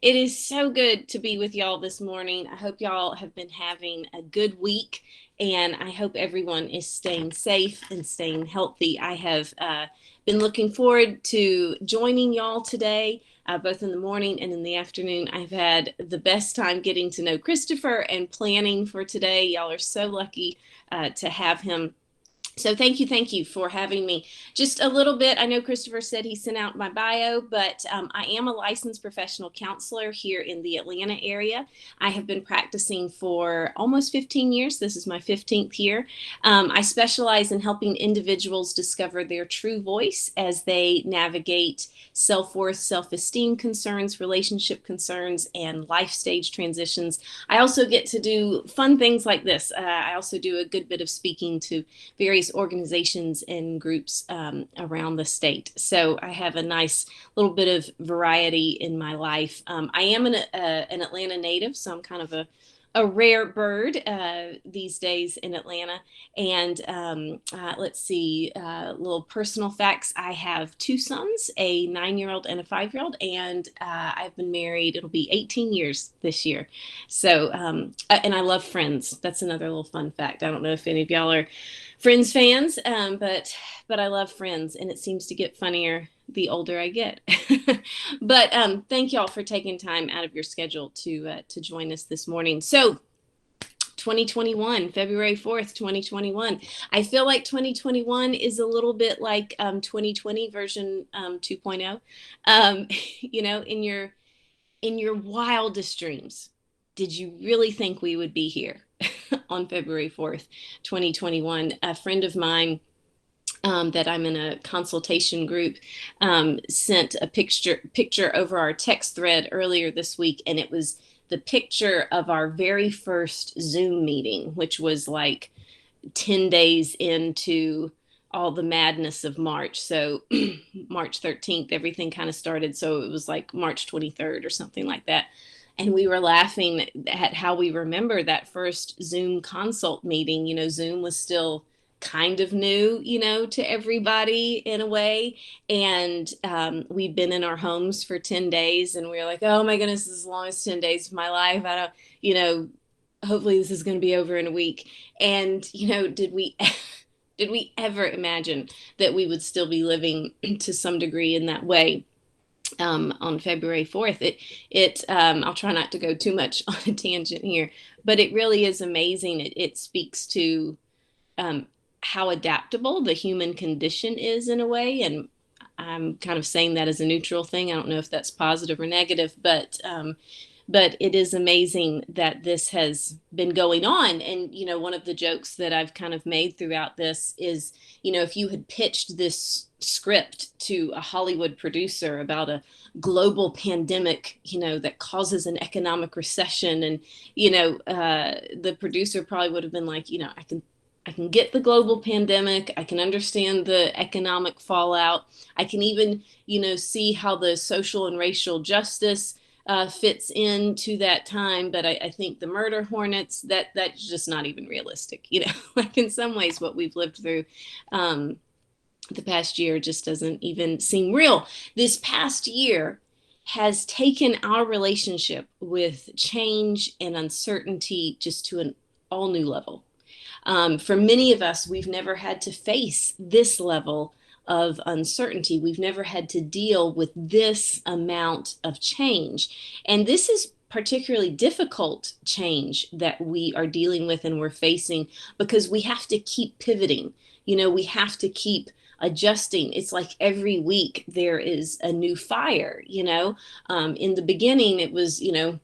It is so good to be with y'all this morning. I hope y'all have been having a good week, and I hope everyone is staying safe and staying healthy. I have been looking forward to joining y'all today, both in the morning and in the afternoon. I've had the best time getting to know Christopher and planning for today. Y'all are so lucky to have him. So thank you for having me. Just a little bit. I know Christopher said he sent out my bio, but I am a licensed professional counselor here in the Atlanta area. I have been practicing for almost 15 years. This is my 15th year. I specialize in helping individuals discover their true voice as they navigate self-worth, self-esteem concerns, relationship concerns, and life stage transitions. I also get to do fun things like this. I also do a good bit of speaking to various organizations and groups around the state. So I have a nice little bit of variety in my life. I am an Atlanta native, so I'm kind of a rare bird these days in Atlanta. And let's see, little personal facts. I have two sons, a 9-year-old and a 5-year-old, and I've been married. It'll be 18 years this year. So, and I love Friends. That's another little fun fact. I don't know if any of y'all are Friends fans, but I love Friends, and it seems to get funnier the older I get. But thank y'all for taking time out of your schedule to join us this morning. So 2021, February 4th, 2021. I feel like 2021 is a little bit like 2020 version 2.0. You know, in your wildest dreams, did you really think we would be here on February 4th, 2021? A friend of mine that I'm in a consultation group sent a picture over our text thread earlier this week, and it was the picture of our very first Zoom meeting, which was like 10 days into all the madness of March. So March 13th, everything kind of started. So it was like March 23rd or something like that. And we were laughing at how we remember that first Zoom consult meeting. You know, Zoom was still kind of new, you know, to everybody in a way. And we'd been in our homes for 10 days and we were like, oh my goodness, this is the longest 10 days of my life. I don't, you know, hopefully this is going to be over in a week. And, you know, did we did we ever imagine that we would still be living to some degree in that way? On February 4th. I'll try not to go too much on a tangent here, but it really is amazing. It speaks to um, how adaptable the human condition is in a way. And I'm kind of saying that as a neutral thing. I don't know if that's positive or negative, but it is amazing that this has been going on. And, you know, one of the jokes that I've kind of made throughout this is, you know, if you had pitched this script to a Hollywood producer about a global pandemic, you know, that causes an economic recession, and, you know, the producer probably would have been like, you know, I can get the global pandemic. I can understand the economic fallout. I can even, you know, see how the social and racial justice fits into that time. But I think the murder hornets, that's just not even realistic. You know, like in some ways, what we've lived through the past year just doesn't even seem real. This past year has taken our relationship with change and uncertainty just to an all new level. For many of us, we've never had to face this level of uncertainty. We've never had to deal with this amount of change. And this is particularly difficult change that we are dealing with and we're facing because we have to keep pivoting. You know, we have to keep adjusting. It's like every week there is a new fire, you know. In the beginning, it was, you know,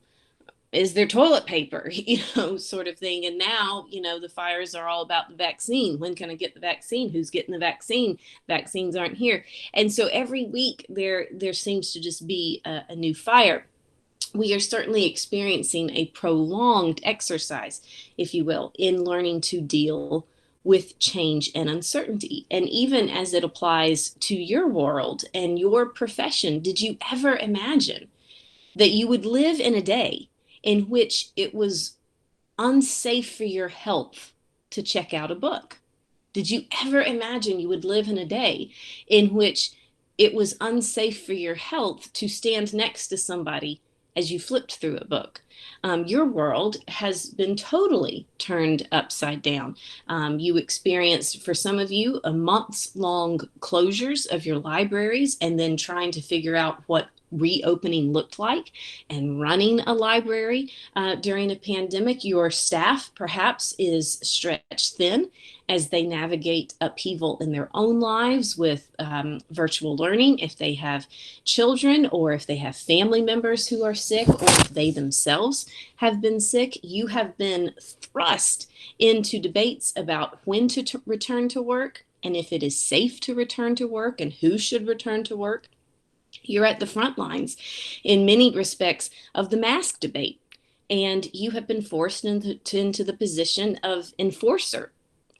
is there toilet paper, you know, sort of thing. And now, you know, the fires are all about the vaccine. When can I get the vaccine? Who's getting the vaccine? Vaccines aren't here. And so every week there seems to just be a new fire. We are certainly experiencing a prolonged exercise, if you will, in learning to deal with change and uncertainty. And even as it applies to your world and your profession, did you ever imagine that you would live in a day in which it was unsafe for your health to check out a book? Did you ever imagine you would live in a day in which it was unsafe for your health to stand next to somebody as you flipped through a book. Your world has been totally turned upside down. You experienced, for some of you, a months long closures of your libraries and then trying to figure out what reopening looked like and running a library during a pandemic. Your staff perhaps is stretched thin as they navigate upheaval in their own lives with virtual learning. If they have children or if they have family members who are sick, or if they themselves have been sick, you have been thrust into debates about when to return to work and if it is safe to return to work and who should return to work. You're at the front lines in many respects of the mask debate, and you have been forced into the position of enforcer.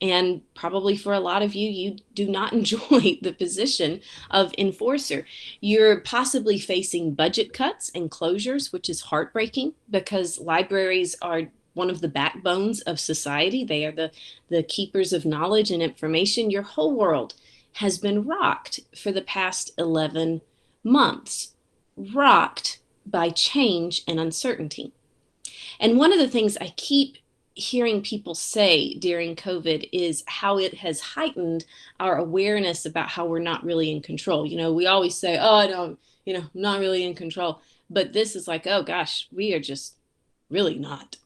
And probably for a lot of you, you do not enjoy the position of enforcer. You're possibly facing budget cuts and closures, which is heartbreaking because libraries are one of the backbones of society. They are the keepers of knowledge and information. Your whole world has been rocked for the past 11 months, rocked by change and uncertainty. And one of the things I keep hearing people say during COVID is how it has heightened our awareness about how we're not really in control. We always say, oh, I don't, I'm not really in control. But this is like, oh gosh, we are just really not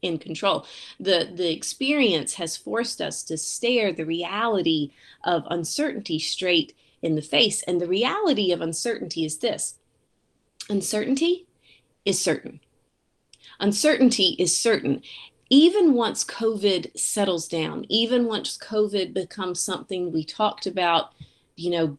in control. The experience has forced us to stare the reality of uncertainty straight in the face. And the reality of uncertainty is this: uncertainty is certain. Uncertainty is certain. Even once COVID settles down, even once COVID becomes something we talked about,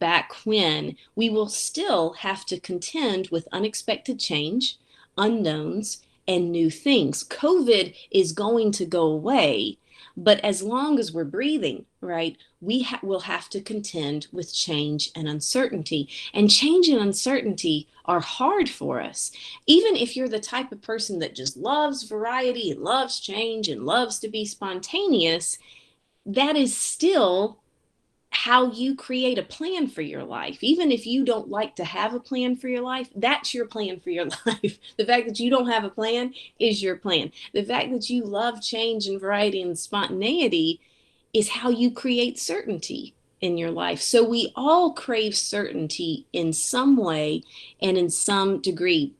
back when, we will still have to contend with unexpected change, unknowns, and new things. COVID is going to go away, but as long as we're breathing, right, we will have to contend with change and uncertainty. And change and uncertainty are hard for us. Even if you're the type of person that just loves variety and loves change and loves to be spontaneous, that is still how you create a plan for your life. Even if you don't like to have a plan for your life, that's your plan for your life. The fact that you don't have a plan is your plan. The fact that you love change and variety and spontaneity is how you create certainty in your life. So we all crave certainty in some way and in some degree.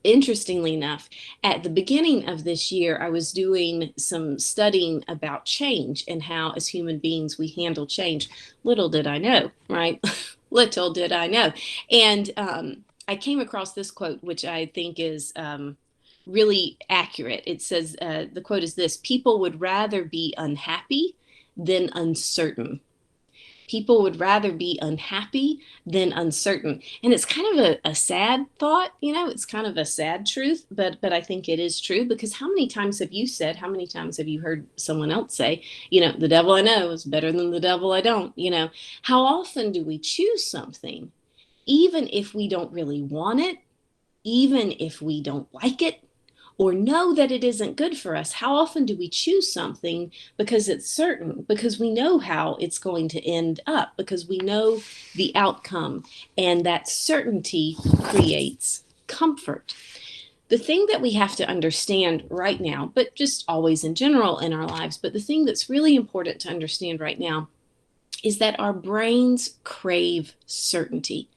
Interestingly enough, at the beginning of this year, I was doing some studying about change and how, as human beings, we handle change. Little did I know, right? Little did I know. And I came across this quote, which I think is really accurate. It says, the quote is this: people would rather be unhappy than uncertain. People would rather be unhappy than uncertain. And it's kind of a sad thought, it's kind of a sad truth, but I think it is true, because how many times have you heard someone else say, the devil I know is better than the devil I don't? How often do we choose something, even if we don't really want it, even if we don't like it, or know that it isn't good for us? How often do we choose something because it's certain, because we know how it's going to end up, because we know the outcome, and that certainty creates comfort? The thing that we have to understand right now, but just always in general in our lives, but the thing that's really important to understand right now is that our brains crave certainty.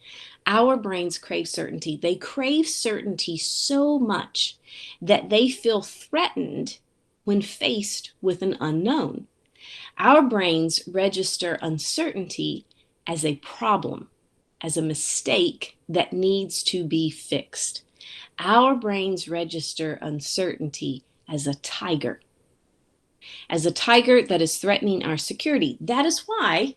Our brains crave certainty. They crave certainty so much that they feel threatened when faced with an unknown. Our brains register uncertainty as a problem, as a mistake that needs to be fixed. Our brains register uncertainty as a tiger that is threatening our security. That is why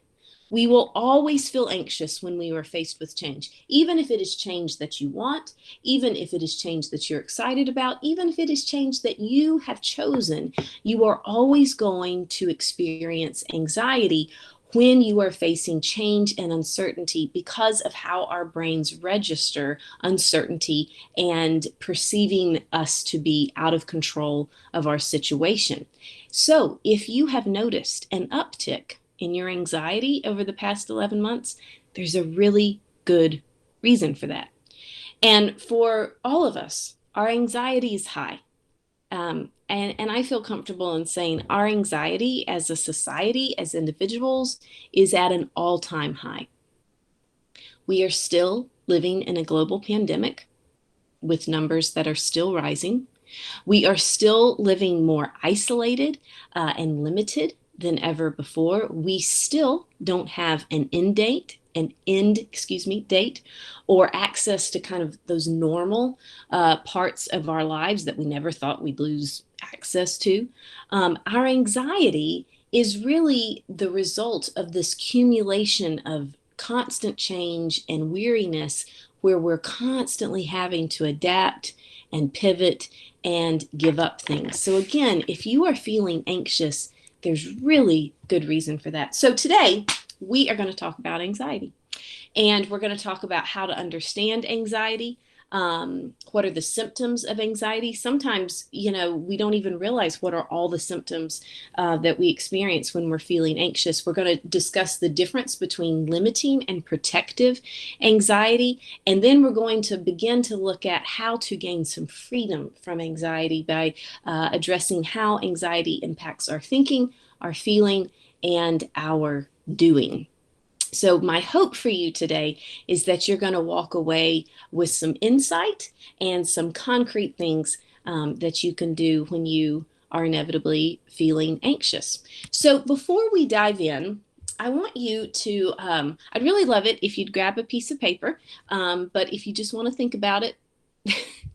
we will always feel anxious when we are faced with change, even if it is change that you want, even if it is change that you're excited about, even if it is change that you have chosen. You are always going to experience anxiety when you are facing change and uncertainty, because of how our brains register uncertainty and perceiving us to be out of control of our situation. So if you have noticed an uptick in your anxiety over the past 11 months, there's a really good reason for that. And for all of us, our anxiety is high. And I feel comfortable in saying our anxiety as a society, as individuals, is at an all-time high. We are still living in a global pandemic with numbers that are still rising. We are still living more isolated and limited than ever before. We still don't have an date, or access to kind of those normal parts of our lives that we never thought we'd lose access to. Our anxiety is really the result of this accumulation of constant change and weariness, where we're constantly having to adapt and pivot and give up things. So again, if you are feeling anxious, there's really good reason for that. So today we are going to talk about anxiety, and we're going to talk about how to understand anxiety. What are the symptoms of anxiety? Sometimes, we don't even realize what are all the symptoms that we experience when we're feeling anxious. We're going to discuss the difference between limiting and protective anxiety. And then we're going to begin to look at how to gain some freedom from anxiety by addressing how anxiety impacts our thinking, our feeling, and our doing. So my hope for you today is that you're going to walk away with some insight and some concrete things that you can do when you are inevitably feeling anxious. So before we dive in, I want you to, I'd really love it if you'd grab a piece of paper, but if you just want to think about it,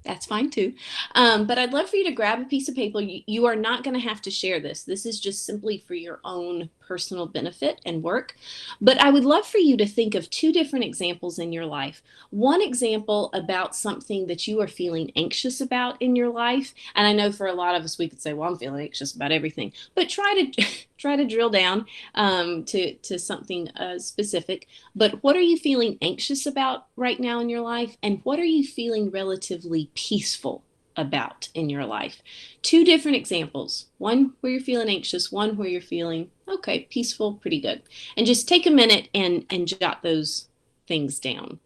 that's fine too. But I'd love for you to grab a piece of paper. You are not going to have to share this. This is just simply for your own personal benefit and work. But I would love for you to think of two different examples in your life. One example about something that you are feeling anxious about in your life. And I know for a lot of us, we could say, well, I'm feeling anxious about everything. But try to drill down to something specific. But what are you feeling anxious about right now in your life? And what are you feeling relatively peaceful about in your life? Two different examples. One where you're feeling anxious, one where you're feeling, okay, peaceful, pretty good. And just take a minute and jot those things down.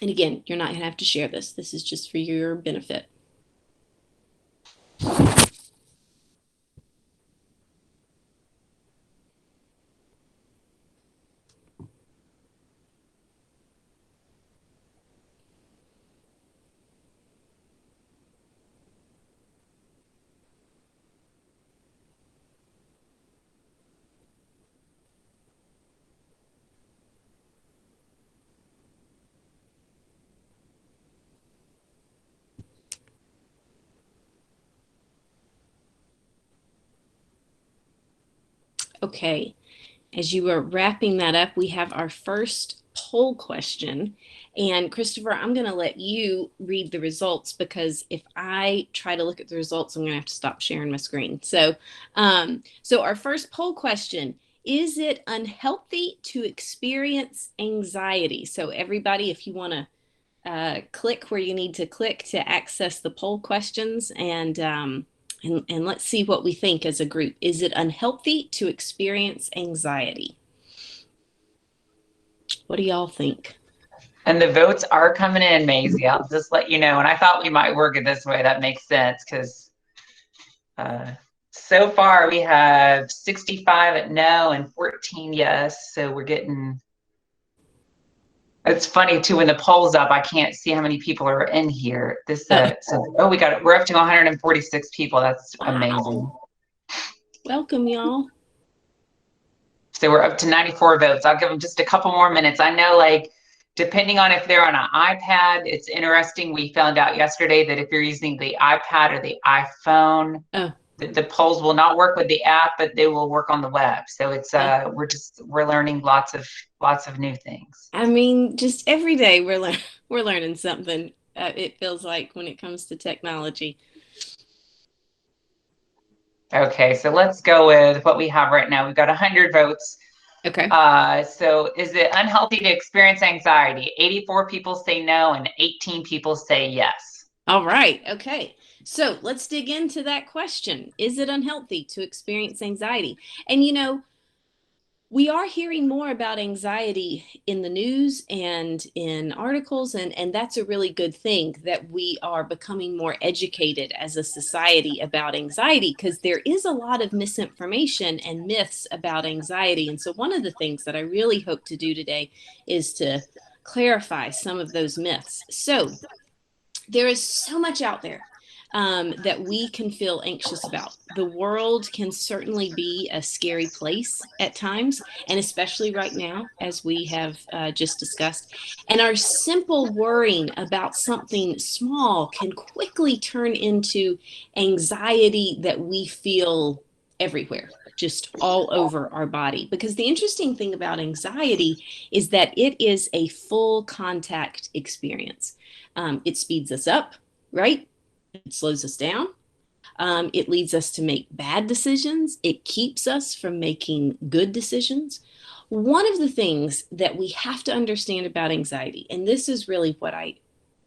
And again, you're not going to have to share this. This is just for your benefit. Okay, as you are wrapping that up, we have our first poll question. And Christopher, I'm going to let you read the results, because if I try to look at the results, I'm going to have to stop sharing my screen. So our first poll question: is it unhealthy to experience anxiety? So everybody, if you want to click where you need to click to access the poll questions, and let's see what we think as a group. Is it unhealthy to experience anxiety? What do y'all think? And the votes are coming in, Mazi. I'll just let you know. And I thought we might work it this way. That makes sense, because so far we have 65 at no and 14 yes. So we're getting. It's funny too, when the poll's up, I can't see how many people are in here. We're up to 146 people. That's Wow. amazing. Welcome, y'all. So we're up to 94 votes. I'll give them just a couple more minutes. I know, like, depending on if they're on an iPad, it's interesting. We found out yesterday that if you're using the iPad or the iPhone, the polls will not work with the app, but they will work on the web. So it's we're learning lots of new things. I mean, just every day we're learning something. It feels like, when it comes to technology. Okay, so let's go with what we have right now. We've got 100 votes. Okay. So is it unhealthy to experience anxiety? 84 people say no and 18 people say yes. All right. Okay. So let's dig into that question. Is it unhealthy to experience anxiety? And We are hearing more about anxiety in the news and in articles, and that's a really good thing that we are becoming more educated as a society about anxiety, because there is a lot of misinformation and myths about anxiety. And so one of the things that I really hope to do today is to clarify some of those myths. So there is so much out there that we can feel anxious about. The world can certainly be a scary place at times, and especially right now, as we have just discussed. And our simple worrying about something small can quickly turn into anxiety that we feel everywhere, just all over our body. Because the interesting thing about anxiety is that it is a full contact experience. It speeds us up, right? It slows us down. It leads us to make bad decisions. It keeps us from making good decisions. One of the things that we have to understand about anxiety, and this is really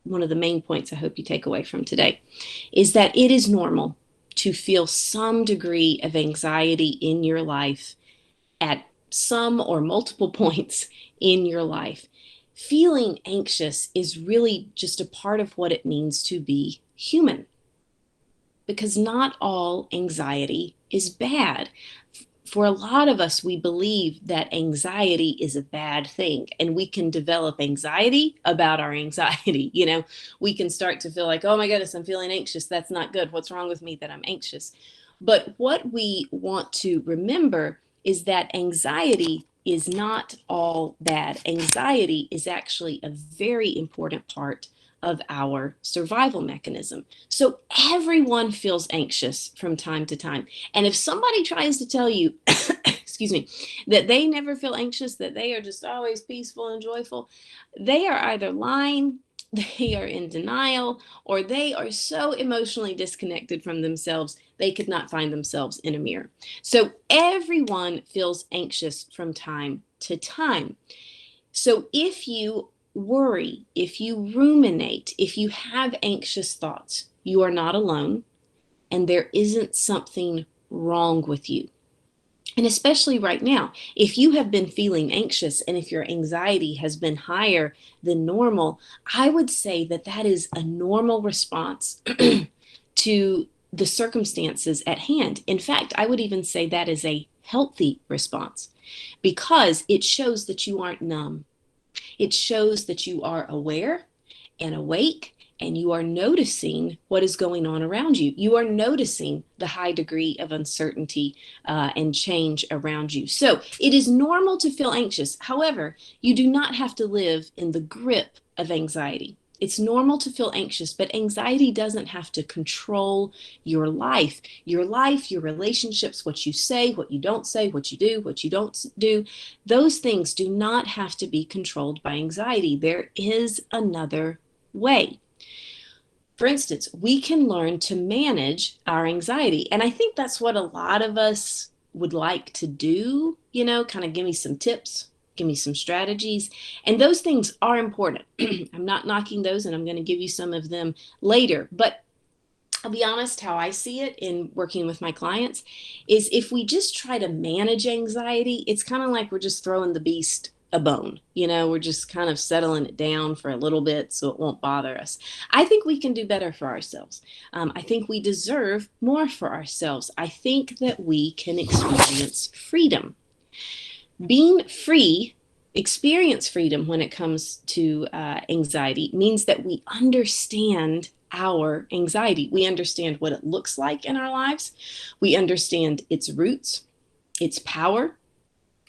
one of the main points I hope you take away from today, is that it is normal to feel some degree of anxiety in your life at some or multiple points in your life. Feeling anxious is really just a part of what it means to be human, because not all anxiety is bad. For a lot of us, we believe that anxiety is a bad thing, and we can develop anxiety about our anxiety. We can start to feel like, oh my goodness, I'm feeling anxious. That's not good. What's wrong with me that I'm anxious? But what we want to remember is that anxiety is not all bad. Anxiety is actually a very important part of our survival mechanism. So everyone feels anxious from time to time. And if somebody tries to tell you, excuse me, that they never feel anxious, that they are just always peaceful and joyful, they are either lying, they are in denial, or they are so emotionally disconnected from themselves, they could not find themselves in a mirror. So everyone feels anxious from time to time. So if you worry, if you ruminate, if you have anxious thoughts, you are not alone, and there isn't something wrong with you. And especially right now, if you have been feeling anxious and if your anxiety has been higher than normal, I would say that that is a normal response to the circumstances at hand. In fact, I would even say that is a healthy response, because it shows that you aren't numb. It shows that you are aware and awake, and you are noticing what is going on around you. You are noticing the high degree of uncertainty and change around you. So it is normal to feel anxious. However, you do not have to live in the grip of anxiety. It's normal to feel anxious, but anxiety doesn't have to control your life. Your life, your relationships, what you say, what you don't say, what you do, what you don't do, those things do not have to be controlled by anxiety. There is another way. For instance, we can learn to manage our anxiety. And I think that's what a lot of us would like to do, kind of give me some tips, give me some strategies. And those things are important. I'm not knocking those, and I'm going to give you some of them later. But I'll be honest, how I see it in working with my clients is if we just try to manage anxiety, it's kind of like we're just throwing the beast a bone. We're just kind of settling it down for a little bit so it won't bother us. I think we can do better for ourselves. I think we deserve more for ourselves. I think that we can experience freedom. Being free, experience freedom when it comes to anxiety means that we understand our anxiety. We understand what it looks like in our lives. We understand its roots, its power,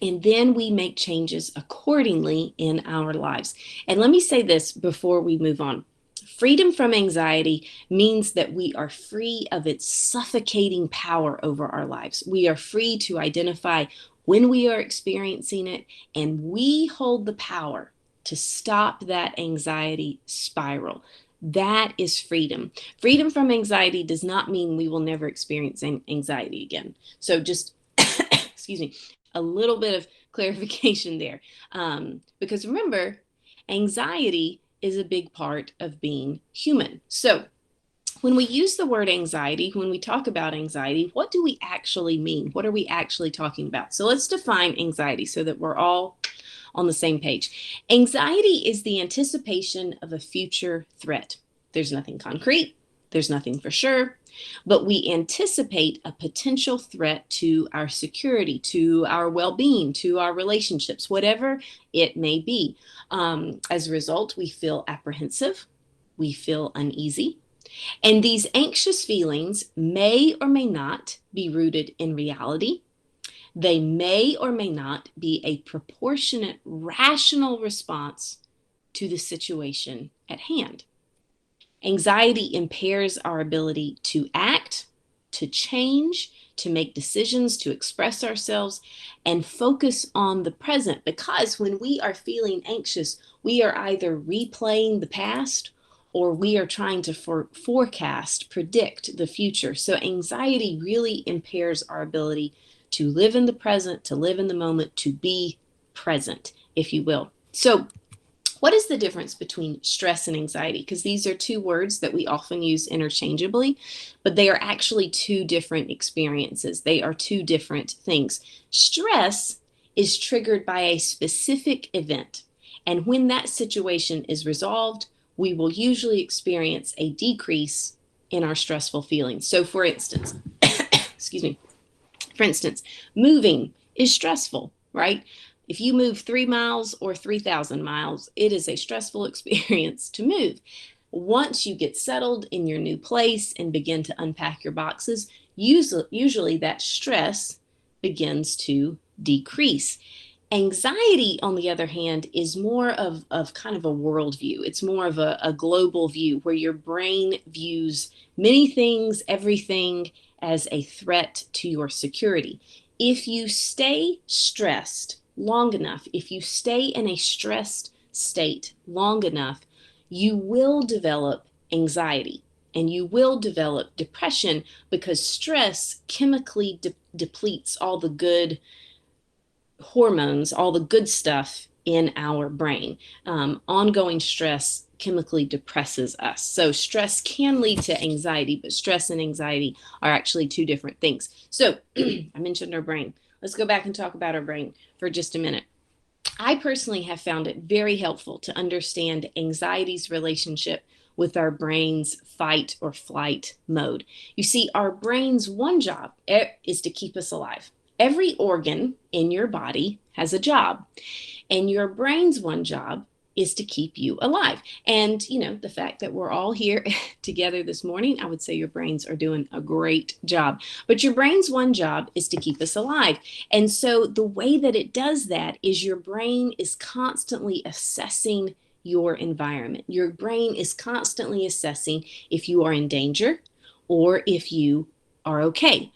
and then we make changes accordingly in our lives. And let me say this before we move on. Freedom from anxiety means that we are free of its suffocating power over our lives. We are free to identify when we are experiencing it, and we hold the power to stop that anxiety spiral. That is freedom. Freedom from anxiety does not mean we will never experience anxiety again. So just, excuse me, a little bit of clarification there. Because remember, anxiety is a big part of being human. So when we use the word anxiety, when we talk about anxiety, what do we actually mean? What are we actually talking about? So let's define anxiety so that we're all on the same page. Anxiety is the anticipation of a future threat. There's nothing concrete, there's nothing for sure, but we anticipate a potential threat to our security, to our well-being, to our relationships, whatever it may be. As a result, we feel apprehensive, we feel uneasy, and these anxious feelings may or may not be rooted in reality. They may or may not be a proportionate, rational response to the situation at hand. Anxiety impairs our ability to act, to change, to make decisions, to express ourselves, and focus on the present. Because when we are feeling anxious, we are either replaying the past or we are trying to forecast, predict the future. So anxiety really impairs our ability to live in the present, to live in the moment, to be present, if you will. So what is the difference between stress and anxiety? Because these are two words that we often use interchangeably, but they are actually two different experiences. They are two different things. Stress is triggered by a specific event. And when that situation is resolved, we will usually experience a decrease in our stressful feelings. So for instance, excuse me, for instance, moving is stressful, right? If you move 3 miles or 3,000 miles, it is a stressful experience to move. Once you get settled in your new place and begin to unpack your boxes, usually that stress begins to decrease. Anxiety, on the other hand, is more of kind of a worldview. It's more of a global view where your brain views many things, everything as a threat to your security. If you stay stressed long enough, if you stay in a stressed state long enough, you will develop anxiety and you will develop depression because stress chemically depletes all the good hormones, all the good stuff in our brain. Ongoing stress chemically depresses us. So stress can lead to anxiety, but stress and anxiety are actually two different things. So I mentioned our brain. Let's go back and talk about our brain for just a minute. I personally have found it very helpful to understand anxiety's relationship with our brain's fight or flight mode. You see, our brain's one job is to keep us alive. Every organ in your body has a job, and your brain's one job is to keep you alive. And, you know, the fact that we're all here together this morning, I would say your brains are doing a great job. But your brain's one job is to keep us alive. And so the way that it does that is your brain is constantly assessing your environment. Your brain is constantly assessing if you are in danger or if you are okay.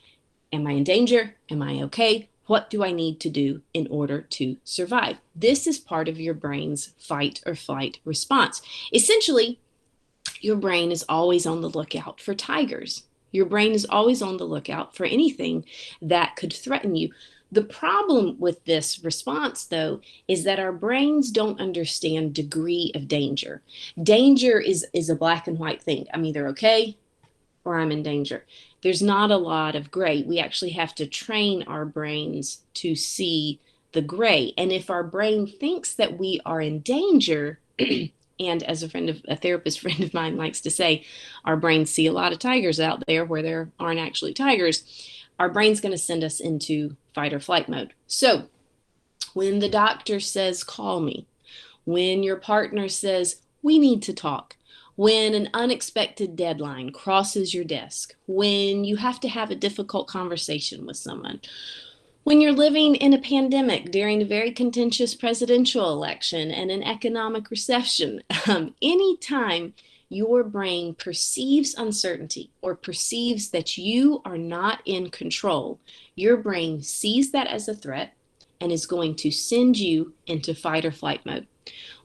Am I in danger? Am I okay? What do I need to do in order to survive? This is part of your brain's fight or flight response. Essentially, your brain is always on the lookout for tigers. Your brain is always on the lookout for anything that could threaten you. The problem with this response, though, is that our brains don't understand degree of danger. Danger is a black and white thing. I'm either okay or I'm in danger. There's not a lot of gray. We actually have to train our brains to see the gray. And if our brain thinks that we are in danger, and as a therapist friend of mine likes to say, our brains see a lot of tigers out there where there aren't actually tigers, our brain's going to send us into fight or flight mode. So when the doctor says, call me, when your partner says, we need to talk, when an unexpected deadline crosses your desk, when you have to have a difficult conversation with someone, when you're living in a pandemic during a very contentious presidential election and an economic recession, anytime your brain perceives uncertainty or perceives that you are not in control, your brain sees that as a threat and is going to send you into fight or flight mode,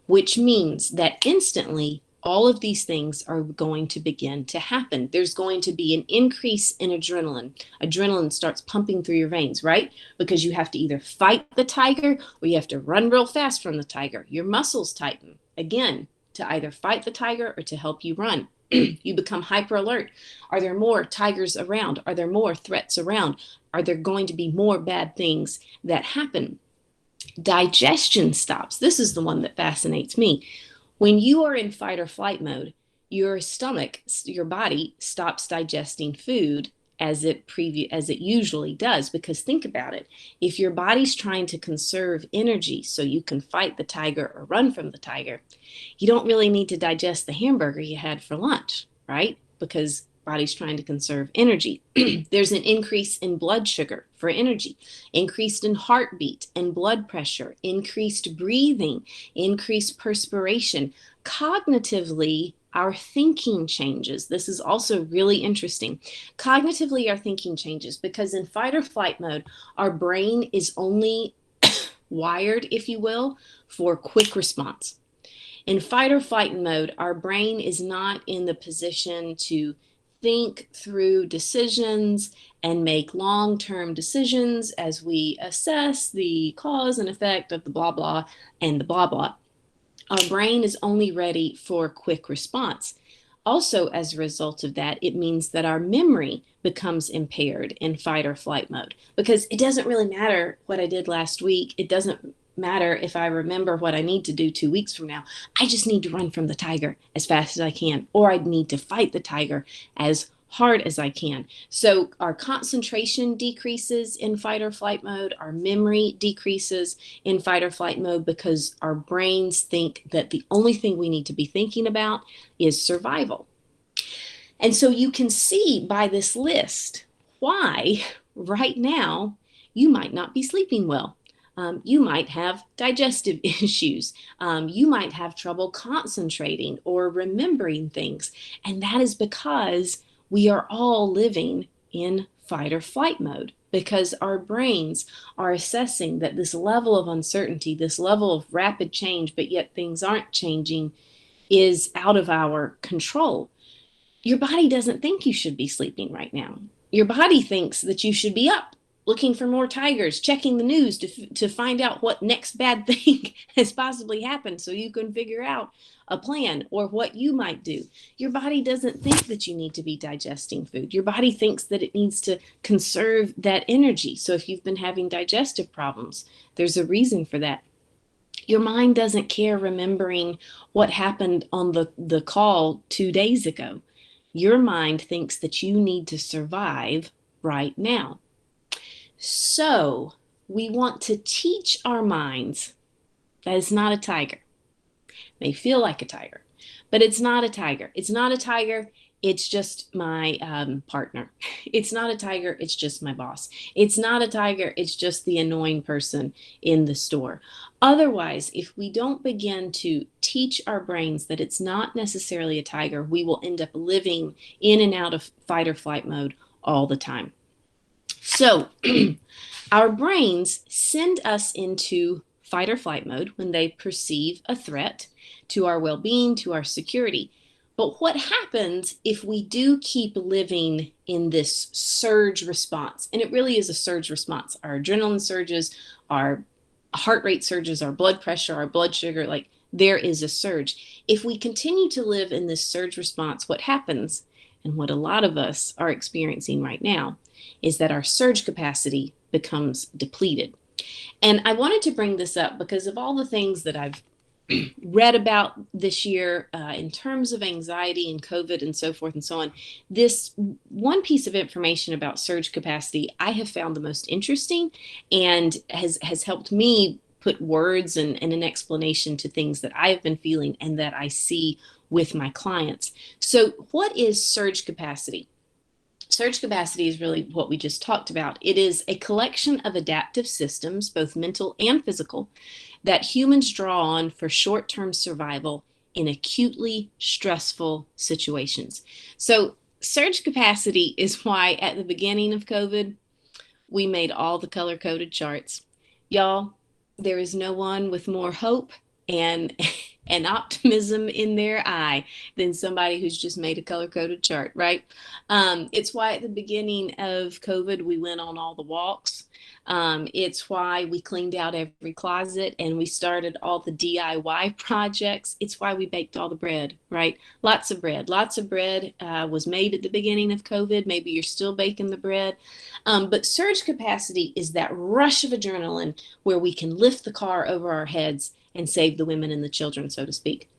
which means that instantly all of these things are going to begin to happen. There's going to be an increase in adrenaline. Adrenaline starts pumping through your veins, right? Because you have to either fight the tiger or you have to run real fast from the tiger. Your muscles tighten, again, to either fight the tiger or to help you run. You become hyper alert. Are there more tigers around? Are there more threats around? Are there going to be more bad things that happen? Digestion stops. This is the one that fascinates me. When you are in fight or flight mode, your stomach, your body stops digesting food as it usually does, because think about it. If your body's trying to conserve energy so you can fight the tiger or run from the tiger, you don't really need to digest the hamburger you had for lunch, right? Because body's trying to conserve energy. There's an increase in blood sugar for energy, increased in heartbeat and blood pressure, increased breathing, increased perspiration. Cognitively, our thinking changes. This is also really interesting. Cognitively, our thinking changes because in fight or flight mode, our brain is only wired, if you will, for quick response. In fight or flight mode, our brain is not in the position to think through decisions and make long-term decisions as we assess the cause and effect of the blah blah and the blah blah. Our brain is only ready for quick response. Also, as a result of that, it means that our memory becomes impaired in fight or flight mode because it doesn't really matter what I did last week. It doesn't matter if I remember what I need to do 2 weeks from now. I just need to run from the tiger as fast as I can, or I need to fight the tiger as hard as I can. So our concentration decreases in fight or flight mode. Our memory decreases in fight or flight mode because our brains think that the only thing we need to be thinking about is survival. And so you can see by this list why right now you might not be sleeping well. You might have digestive issues. You might have trouble concentrating or remembering things. And that is because we are all living in fight or flight mode because our brains are assessing that this level of uncertainty, this level of rapid change, but yet things aren't changing, is out of our control. Your body doesn't think you should be sleeping right now. Your body thinks that you should be up, looking for more tigers, checking the news to find out what next bad thing has possibly happened so you can figure out a plan or what you might do. Your body doesn't think that you need to be digesting food. Your body thinks that it needs to conserve that energy. So if you've been having digestive problems, there's a reason for that. Your mind doesn't care remembering what happened on the call 2 days ago. Your mind thinks that you need to survive right now. So we want to teach our minds that it's not a tiger. It may feel like a tiger, but it's not a tiger. It's not a tiger. It's just my partner. It's not a tiger. It's just my boss. It's not a tiger. It's just the annoying person in the store. Otherwise, if we don't begin to teach our brains that it's not necessarily a tiger, we will end up living in and out of fight or flight mode all the time. So our brains send us into fight or flight mode when they perceive a threat to our well-being, to our security. But what happens if we do keep living in this surge response? And it really is a surge response. Our adrenaline surges, our heart rate surges, our blood pressure, our blood sugar, like there is a surge. If we continue to live in this surge response, what happens, and what a lot of us are experiencing right now, is that our surge capacity becomes depleted. And I wanted to bring this up because of all the things that I've read about this year in terms of anxiety and COVID and so forth and so on. This one piece of information about surge capacity I have found the most interesting and has helped me put words and an explanation to things that I have been feeling and that I see with my clients. So what is surge capacity? Surge capacity is really what we just talked about. It is a collection of adaptive systems, both mental and physical, that humans draw on for short-term survival in acutely stressful situations. So surge capacity is why at the beginning of COVID, we made all the color-coded charts. Y'all, there is no one with more hope and optimism in their eye than somebody who's just made a color-coded chart, right? It's why at the beginning of COVID, we went on all the walks. It's why we cleaned out every closet and we started all the DIY projects. It's why we baked all the bread, right? Lots of bread. Lots of bread was made at the beginning of COVID. Maybe you're still baking the bread. But surge capacity is that rush of adrenaline where we can lift the car over our heads and save the women and the children, so to speak.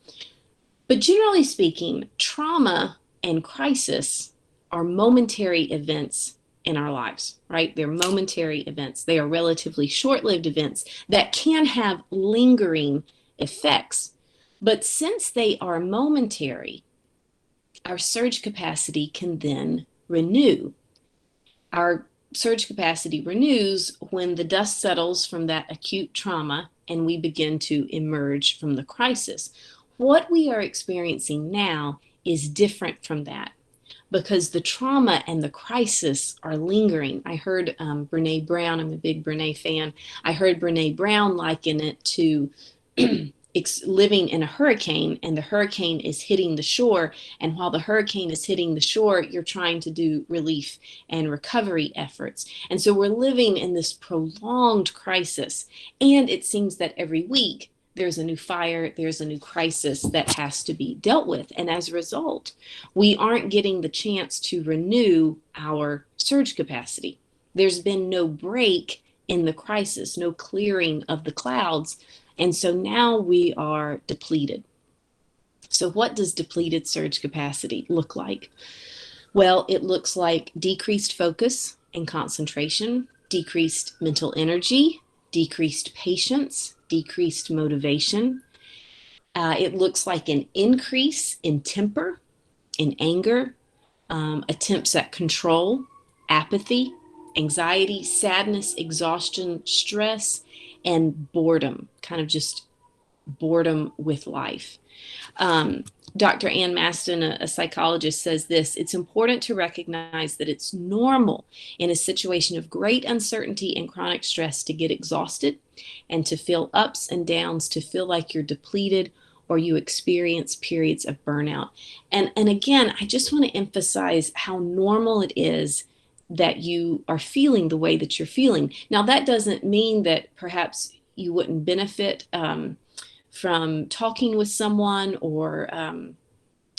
But generally speaking, trauma and crisis are momentary events in our lives, right? They're momentary events. They are relatively short-lived events that can have lingering effects. But since they are momentary, our surge capacity can then renew. Our surge capacity renews when the dust settles from that acute trauma and we begin to emerge from the crisis. What we are experiencing now is different from that because the trauma and the crisis are lingering. I heard Brene Brown, I'm a big Brene fan. I heard Brene Brown liken it to living in a hurricane, and the hurricane is hitting the shore. And while the hurricane is hitting the shore, you're trying to do relief and recovery efforts. And so we're living in this prolonged crisis. And it seems that every week there's a new fire, there's a new crisis that has to be dealt with. And as a result, we aren't getting the chance to renew our surge capacity. There's been no break in the crisis, no clearing of the clouds. And so now we are depleted. So what does depleted surge capacity look like? Well, it looks like decreased focus and concentration, decreased mental energy, decreased patience, decreased motivation. It looks like an increase in temper, in anger, attempts at control, apathy, anxiety, sadness, exhaustion, stress, and boredom, kind of just boredom with life. Dr. Ann Maston, a psychologist, says this: it's important to recognize that it's normal in a situation of great uncertainty and chronic stress to get exhausted and to feel ups and downs, to feel like you're depleted or you experience periods of burnout. And again, I just want to emphasize how normal it is that you are feeling the way that you're feeling. Now, that doesn't mean that perhaps you wouldn't benefit from talking with someone, or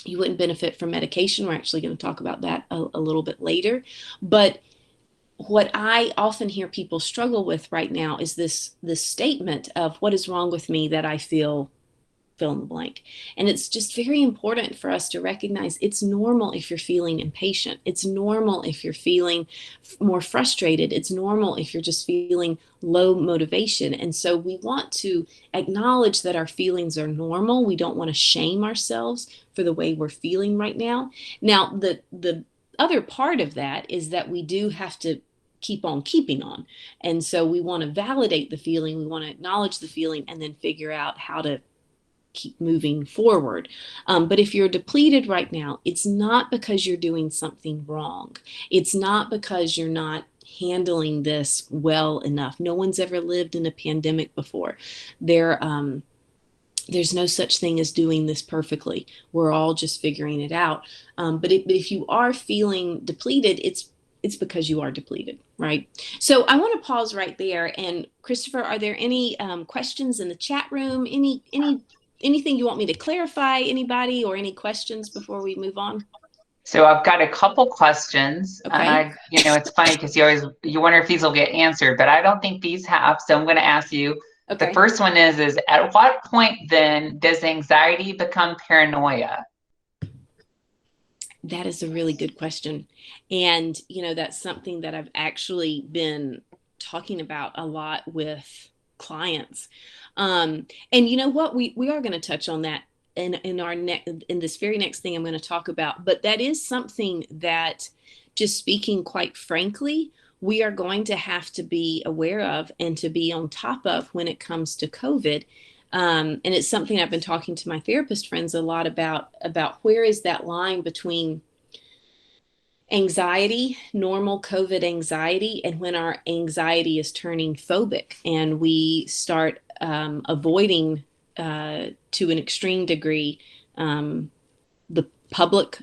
you wouldn't benefit from medication. We're actually going to talk about that a little bit later. But what I often hear people struggle with right now is this statement of, what is wrong with me that I feel fill in the blank. And it's just very important for us to recognize it's normal if you're feeling impatient. It's normal if you're feeling more frustrated. It's normal if you're just feeling low motivation. And so we want to acknowledge that our feelings are normal. We don't want to shame ourselves for the way we're feeling right now. Now, the other part of that is that we do have to keep on keeping on. And so we want to validate the feeling. We want to acknowledge the feeling and then figure out how to keep moving forward. But if you're depleted right now, it's not because you're doing something wrong. It's not because you're not handling this well enough. No one's ever lived in a pandemic before. There's no such thing as doing this perfectly. We're all just figuring it out. But if you are feeling depleted, it's because you are depleted, right? So I want to pause right there. And Christopher, are there any questions in the chat room? Anything you want me to clarify, anybody, or any questions before we move on? So I've got a couple questions. Okay. It's funny because you wonder if these will get answered, but I don't think these have. So I'm going to ask you. Okay. The first one is at what point then does anxiety become paranoia? That is a really good question. And, that's something that I've actually been talking about a lot with clients. And you know what? We are going to touch on that in this very next thing I'm going to talk about. But that is something that, just speaking quite frankly, we are going to have to be aware of and to be on top of when it comes to COVID. And it's something I've been talking to my therapist friends a lot about where is that line between anxiety, normal COVID anxiety, and when our anxiety is turning phobic and we start avoiding to an extreme degree the public,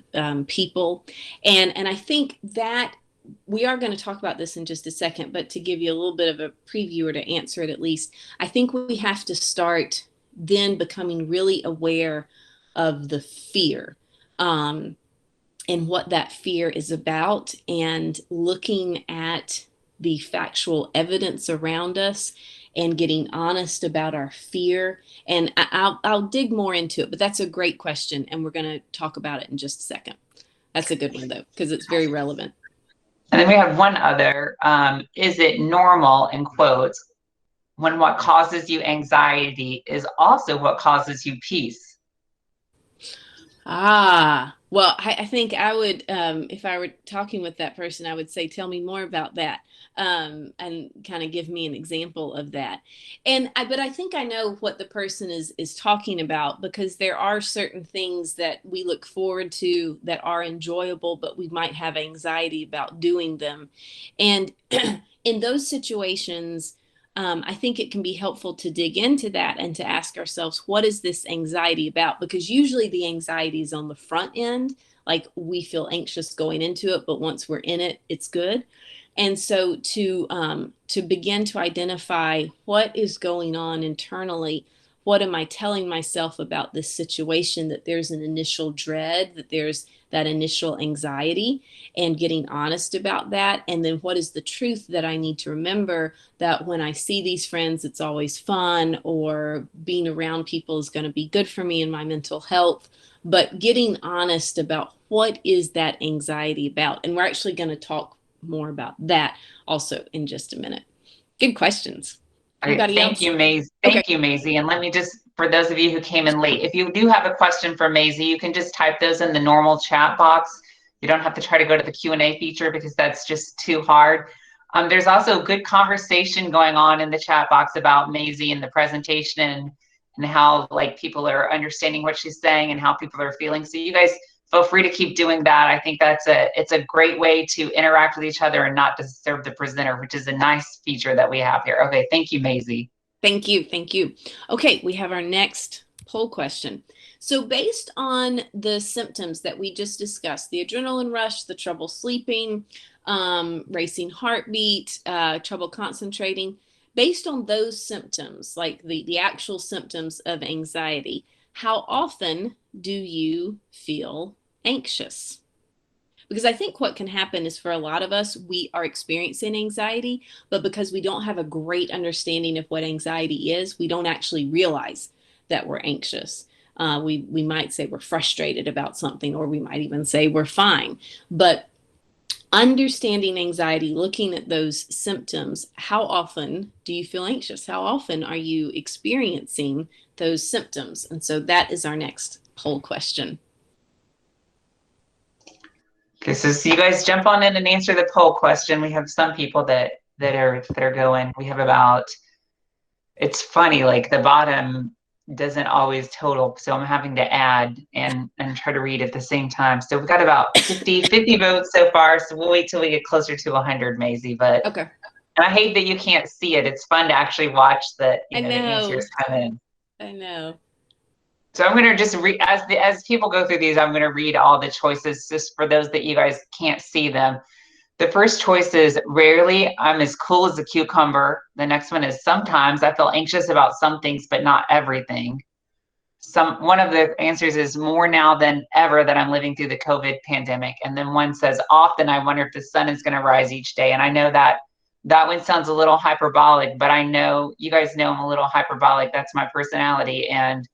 people. And I think that we are going to talk about this in just a second, but to give you a little bit of a preview or to answer it at least, I think we have to start then becoming really aware of the fear. And what that fear is about, and looking at the factual evidence around us and getting honest about our fear. And I'll dig more into it, but that's a great question. And we're going to talk about it in just a second. That's a good one, though, because it's very relevant. And then we have one other, is it normal, in quotes, when what causes you anxiety is also what causes you peace? Well, I think I would, if I were talking with that person, I would say, tell me more about that, and kind of give me an example of that. But I think I know what the person is talking about, because there are certain things that we look forward to that are enjoyable, but we might have anxiety about doing them. And in those situations, I think it can be helpful to dig into that and to ask ourselves, what is this anxiety about? Because usually the anxiety is on the front end, like we feel anxious going into it, but once we're in it, it's good. And so to begin to identify what is going on internally, what am I telling myself about this situation, that there's an initial dread, that there's that initial anxiety, and getting honest about that. And then what is the truth that I need to remember, that when I see these friends, it's always fun, or being around people is going to be good for me and my mental health. But getting honest about what is that anxiety about. And we're actually going to talk more about that also in just a minute. Good questions. Anybody Thank else? you, Mazi. Okay. Thank you, Mazi. And let me just, for those of you who came in late, if you do have a question for Mazi, you can just type those in the normal chat box. You don't have to try to go to the Q&A feature, because that's just too hard. There's also good conversation going on in the chat box about Mazi and the presentation, and how like people are understanding what she's saying and how people are feeling. So you guys feel free to keep doing that. I think it's a great way to interact with each other and not disturb the presenter, which is a nice feature that we have here. Okay, thank you, Mazi. Thank you. Thank you. Okay, we have our next poll question. So based on the symptoms that we just discussed, the adrenaline rush, the trouble sleeping, racing heartbeat, trouble concentrating, based on those symptoms, like the actual symptoms of anxiety, how often do you feel anxious? Because I think what can happen is, for a lot of us, we are experiencing anxiety, but because we don't have a great understanding of what anxiety is, we don't actually realize that we're anxious. We might say we're frustrated about something, or we might even say we're fine. But understanding anxiety, looking at those symptoms, how often do you feel anxious? How often are you experiencing those symptoms? And so that is our next poll question. Okay, so you guys jump on in and answer the poll question. We have some people that are going. We have about, it's funny, like the bottom doesn't always total, so I'm having to add and try to read at the same time. So we've got about 50 votes so far, so we'll wait till we get closer to 100, Mazi. But okay. And I hate that you can't see it. It's fun to actually watch the I know. the answers come in. I know. So I'm going to just read, as people go through these, I'm going to read all the choices just for those that you guys can't see them. The first choice is rarely, I'm as cool as a cucumber. The next one is sometimes I feel anxious about some things, but not everything. One of the answers is more now than ever that I'm living through the COVID pandemic. And then one says often I wonder if the sun is going to rise each day. And I know that one sounds a little hyperbolic, but I know you guys know I'm a little hyperbolic. That's my personality. And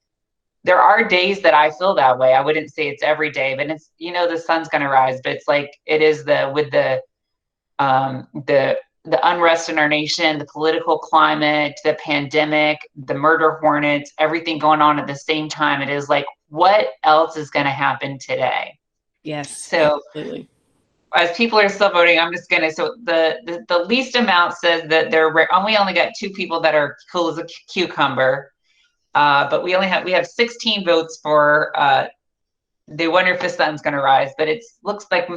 there are days that I feel that way. I wouldn't say it's every day, but it's, the sun's going to rise, but it's like, it is with the unrest in our nation, the political climate, the pandemic, the murder hornets, everything going on at the same time. It is like, what else is going to happen today? Yes. So absolutely. As people are still voting, I'm just gonna, so the least amount says that we only got 2 people that are cool as a cucumber. But we have 16 votes for they wonder if the sun's going to rise, but it looks like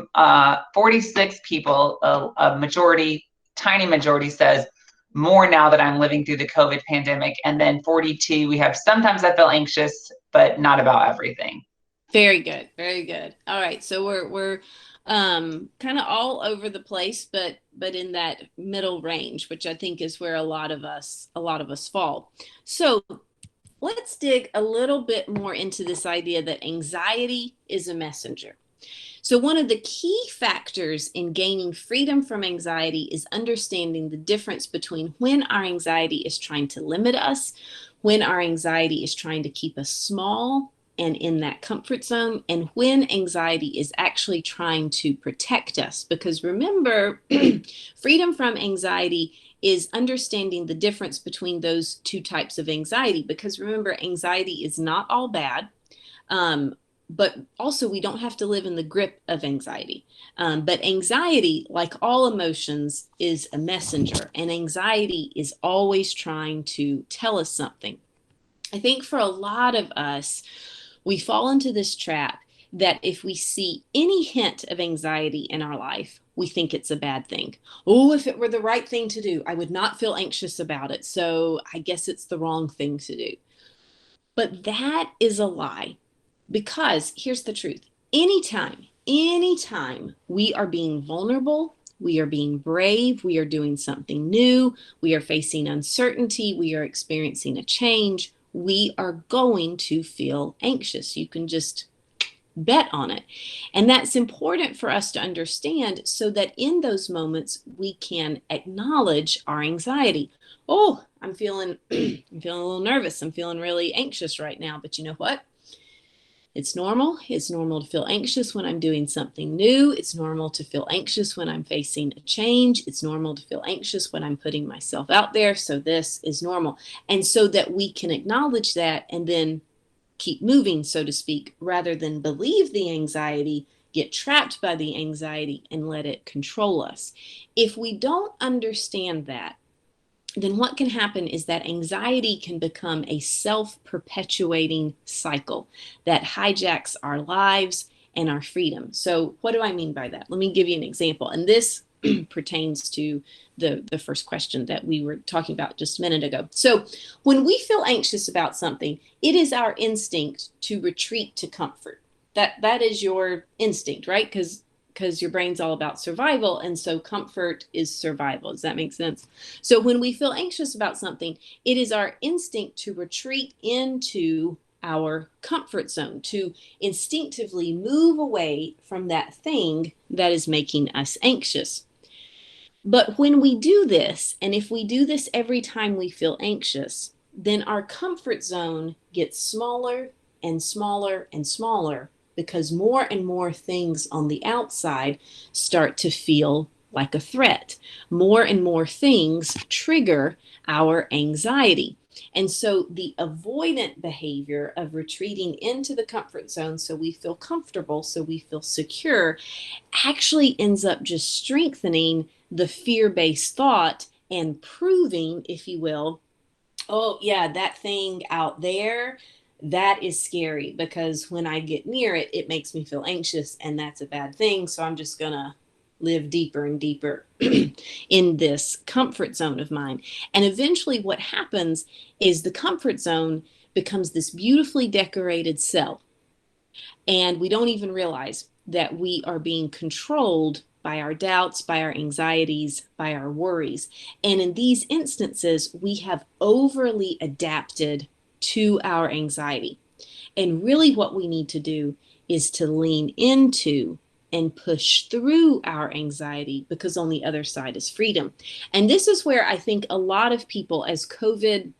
46 people, a majority, tiny majority, says more now that I'm living through the COVID pandemic. And then 42, we have sometimes I feel anxious, but not about everything. Very good. Very good. All right. So we're kind of all over the place, but in that middle range, which I think is where a lot of us fall. So let's dig a little bit more into this idea that anxiety is a messenger. So, one of the key factors in gaining freedom from anxiety is understanding the difference between when our anxiety is trying to limit us, when our anxiety is trying to keep us small and in that comfort zone, and when anxiety is actually trying to protect us. Because remember, freedom from anxiety is understanding the difference between those two types of anxiety. Because remember, anxiety is not all bad. But also, we don't have to live in the grip of anxiety. But anxiety, like all emotions, is a messenger, and anxiety is always trying to tell us something. I think for a lot of us, we fall into this trap that if we see any hint of anxiety in our life, we think it's a bad thing. Oh, if it were the right thing to do, I would not feel anxious about it. So I guess it's the wrong thing to do. But that is a lie. Because here's the truth. Anytime we are being vulnerable, we are being brave, we are doing something new, we are facing uncertainty, we are experiencing a change, we are going to feel anxious. You can just bet on it. And that's important for us to understand so that in those moments we can acknowledge our anxiety. Oh, I'm feeling I'm feeling a little nervous. I'm feeling really anxious right now, but you know what? It's normal. It's normal to feel anxious when I'm doing something new. It's normal to feel anxious when I'm facing a change. It's normal to feel anxious when I'm putting myself out there. So this is normal. And so that we can acknowledge that and then keep moving, so to speak, rather than believe the anxiety, get trapped by the anxiety, and let it control us. If we don't understand that, then what can happen is that anxiety can become a self-perpetuating cycle that hijacks our lives and our freedom. So what do I mean by that? Let me give you an example. And this pertains to the first question that we were talking about just a minute ago. So when we feel anxious about something, it is our instinct to retreat to comfort. That is your instinct, right? Because your brain's all about survival, and so comfort is survival. Does that make sense? So when we feel anxious about something, it is our instinct to retreat into our comfort zone, to instinctively move away from that thing that is making us anxious. But when we do this, and if we do this every time we feel anxious, then our comfort zone gets smaller and smaller and smaller because more and more things on the outside start to feel like a threat. More and more things trigger our anxiety. And so the avoidant behavior of retreating into the comfort zone so we feel comfortable, so we feel secure, actually ends up just strengthening the fear-based thought and proving, if you will, oh, yeah, that thing out there, that is scary because when I get near it, it makes me feel anxious and that's a bad thing. So I'm just going to live deeper and deeper in this comfort zone of mine. And eventually what happens is the comfort zone becomes this beautifully decorated cell. And we don't even realize that we are being controlled by our doubts, by our anxieties, by our worries. And in these instances, we have overly adapted to our anxiety. And really, what we need to do is to lean into and push through our anxiety because on the other side is freedom. And this is where I think a lot of people, as COVID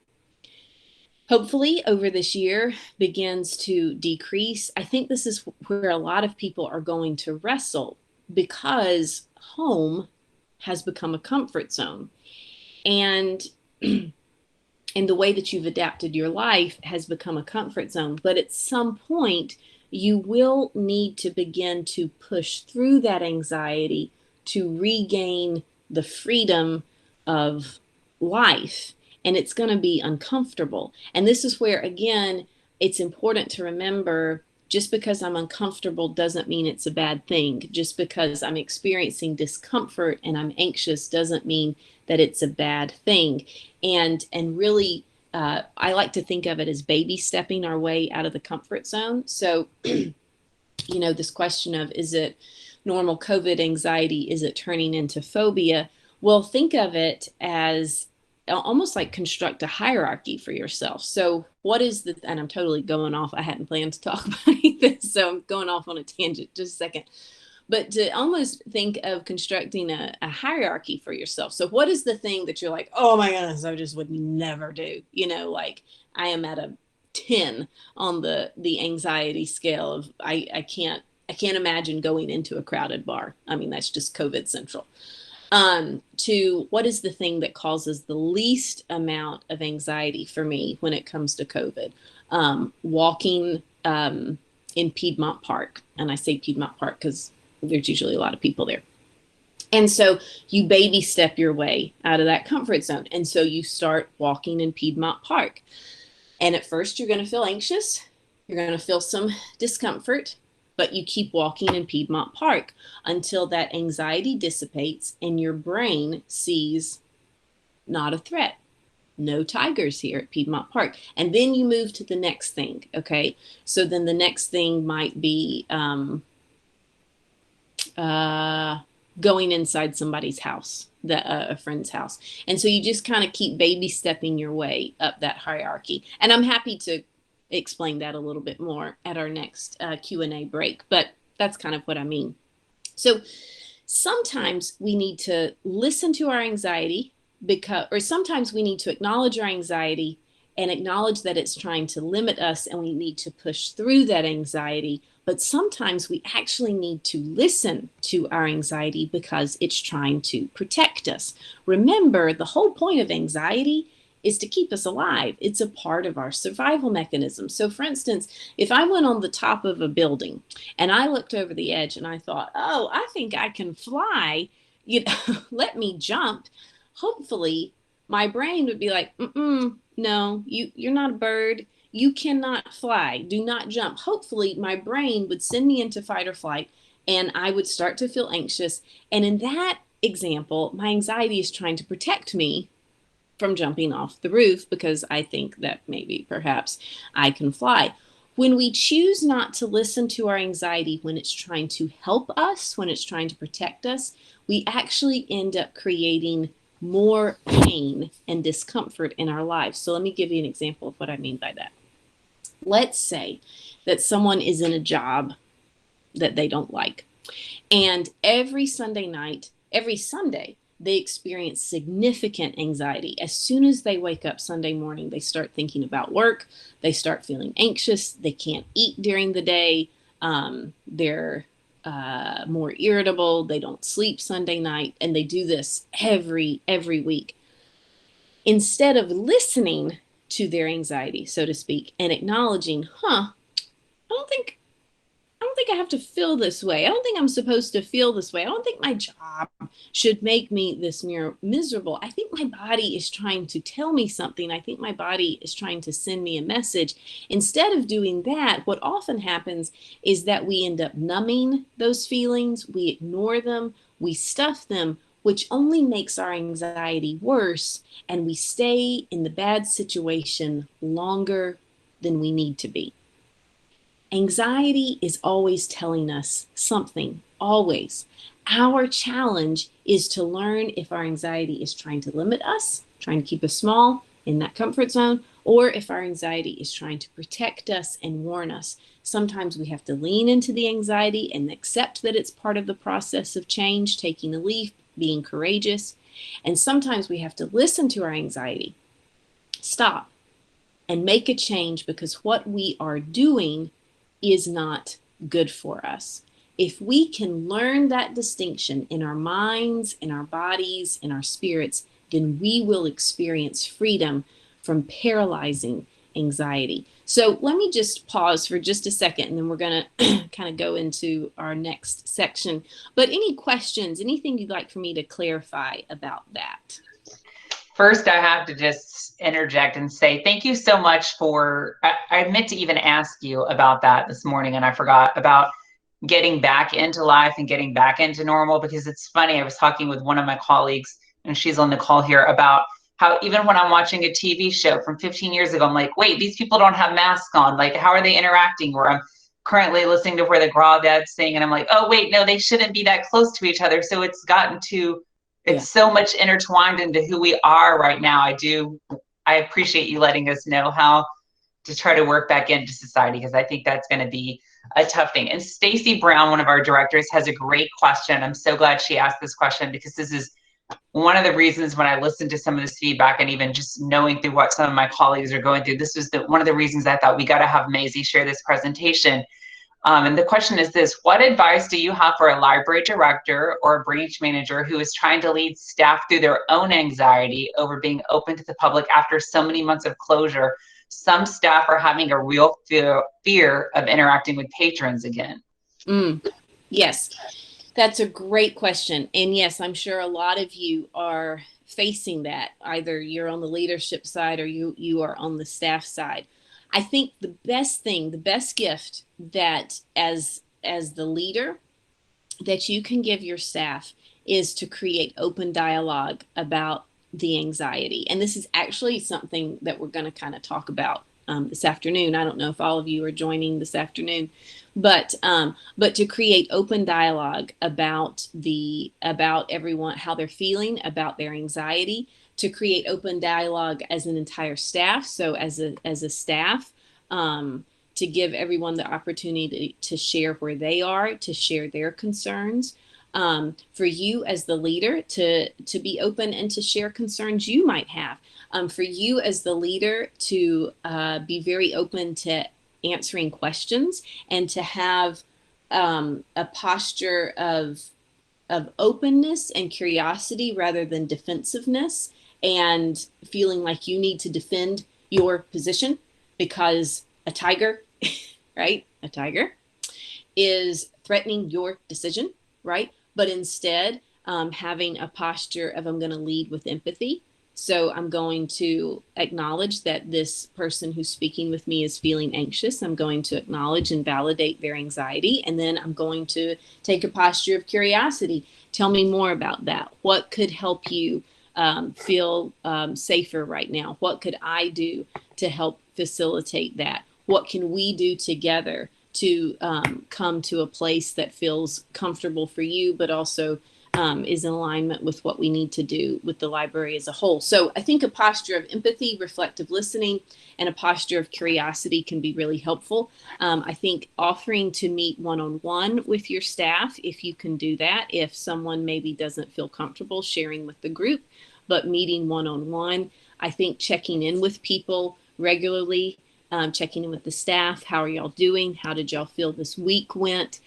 hopefully over this year begins to decrease, I think this is where a lot of people are going to wrestle because home has become a comfort zone. And and the way that you've adapted your life has become a comfort zone. But at some point, you will need to begin to push through that anxiety to regain the freedom of life. And it's going to be uncomfortable. And this is where, again, it's important to remember just because I'm uncomfortable doesn't mean it's a bad thing. Just because I'm experiencing discomfort and I'm anxious doesn't mean that it's a bad thing. And really, I like to think of it as baby stepping our way out of the comfort zone. So, this question of, is it normal COVID anxiety? Is it turning into phobia? Well, think of it as almost like construct a hierarchy for yourself. So what is the, and I'm totally going off, I hadn't planned to talk about this, so I'm going off on a tangent just a second. But to almost think of constructing a hierarchy for yourself. So what is the thing that you're like, oh my goodness, I just would never do? You know, like I am at a 10 on the anxiety scale of I can't imagine going into a crowded bar. I mean, that's just COVID central. To what is the thing that causes the least amount of anxiety for me when it comes to COVID? Walking in Piedmont Park. And I say Piedmont Park because there's usually a lot of people there. And so you baby step your way out of that comfort zone. And so you start walking in Piedmont Park. And at first you're going to feel anxious. You're going to feel some discomfort, but you keep walking in Piedmont Park until that anxiety dissipates and your brain sees not a threat. No tigers here at Piedmont Park. And then you move to the next thing. Okay. So then the next thing might be going inside somebody's house, a friend's house. And so you just kind of keep baby stepping your way up that hierarchy. And I'm happy to explain that a little bit more at our next Q&A break, but that's kind of what I mean. So sometimes we need to listen to our anxiety or sometimes we need to acknowledge our anxiety and acknowledge that it's trying to limit us and we need to push through that anxiety. But sometimes we actually need to listen to our anxiety because it's trying to protect us. Remember, the whole point of anxiety is to keep us alive. It's a part of our survival mechanism. So for instance, if I went on the top of a building and I looked over the edge and I thought, oh, I think I can fly, let me jump. Hopefully my brain would be like, no, you're not a bird. You cannot fly. Do not jump. Hopefully my brain would send me into fight or flight and I would start to feel anxious. And in that example, my anxiety is trying to protect me from jumping off the roof because I think that maybe perhaps I can fly. When we choose not to listen to our anxiety when it's trying to help us, when it's trying to protect us, we actually end up creating more pain and discomfort in our lives. So let me give you an example of what I mean by that. Let's say that someone is in a job that they don't like. And every Sunday, they experience significant anxiety. As soon as they wake up Sunday morning, they start thinking about work. They start feeling anxious. They can't eat during the day. They're more irritable. They don't sleep Sunday night. And they do this every week. Instead of listening to their anxiety, so to speak, and acknowledging, I don't think I have to feel this way. I don't think I'm supposed to feel this way. I don't think my job should make me this miserable. I think my body is trying to tell me something. I think my body is trying to send me a message. Instead of doing that, what often happens is that we end up numbing those feelings. We ignore them. We stuff them, which only makes our anxiety worse. And we stay in the bad situation longer than we need to be. Anxiety is always telling us something, always. Our challenge is to learn if our anxiety is trying to limit us, trying to keep us small in that comfort zone, or if our anxiety is trying to protect us and warn us. Sometimes we have to lean into the anxiety and accept that it's part of the process of change, taking a leap, being courageous. And sometimes we have to listen to our anxiety, stop, and make a change because what we are doing is not good for us. If we can learn that distinction in our minds, in our bodies, in our spirits, then we will experience freedom from paralyzing anxiety. So let me just pause for just a second, and then we're going to kind of go into our next section. But any questions, anything you'd like for me to clarify about that? First, I have to just interject and say thank you so much for, I meant to even ask you about that this morning, and I forgot about getting back into life and getting back into normal, because it's funny, I was talking with one of my colleagues, and she's on the call here, about how even when I'm watching a TV show from 15 years ago, I'm like, wait, these people don't have masks on. Like, how are they interacting? Or I'm currently listening to where the crawdads sing, and I'm like, oh wait, no, they shouldn't be that close to each other. So it's gotten to, it's so much intertwined into who we are right now. I appreciate you letting us know how to try to work back into society, because I think that's going to be a tough thing. And Stacy Brown, one of our directors, has a great question. I'm so glad she asked this question, because this is one of the reasons when I listened to some of this feedback, and even just knowing through what some of my colleagues are going through, this was one of the reasons I thought we got to have Mazi share this presentation. And the question is this: what advice do you have for a library director or a branch manager who is trying to lead staff through their own anxiety over being open to the public after so many months of closure? Some staff are having a real fear of interacting with patrons again. Yes, that's a great question. And yes, I'm sure a lot of you are facing that. Either you're on the leadership side or you are on the staff side. I think the best thing, the best gift that as the leader that you can give your staff is to create open dialogue about the anxiety. And this is actually something that we're going to kind of talk about this afternoon. I don't know if all of you are joining this afternoon, but to create open dialogue about everyone, how they're feeling about their anxiety, to create open dialogue as an entire staff. So as a staff, to give everyone the opportunity to share where they are, to share their concerns. For you as the leader to be open and to share concerns you might have. For you as the leader to be very open to answering questions and to have a posture of openness and curiosity rather than defensiveness, and feeling like you need to defend your position because a tiger, right? A tiger is threatening your decision, right? But instead, having a posture of, I'm going to lead with empathy. So I'm going to acknowledge that this person who's speaking with me is feeling anxious. I'm going to acknowledge and validate their anxiety. And then I'm going to take a posture of curiosity. Tell me more about that. What could help you feel safer right now? What could I do to help facilitate that? What can we do together to come to a place that feels comfortable for you, but also is in alignment with what we need to do with the library as a whole? So I think a posture of empathy, reflective listening, and a posture of curiosity can be really helpful. I think offering to meet one-on-one with your staff, if you can do that, if someone maybe doesn't feel comfortable sharing with the group, but meeting one-on-one. I think checking in with people regularly, checking in with the staff. How are y'all doing? How did y'all feel this week went?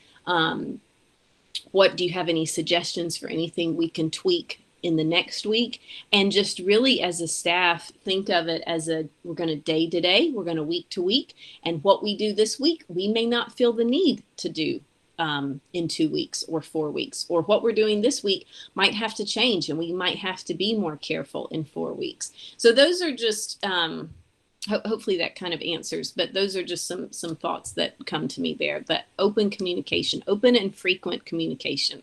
What do you have any suggestions for anything we can tweak in the next week? And just really as a staff, think of it as we're going to day to day, we're going to week to week. And what we do this week, we may not feel the need to do in 2 weeks or 4 weeks, or what we're doing this week might have to change and we might have to be more careful in 4 weeks. So those are just, hopefully that kind of answers, but those are just some thoughts that come to me there. But open communication, open and frequent communication.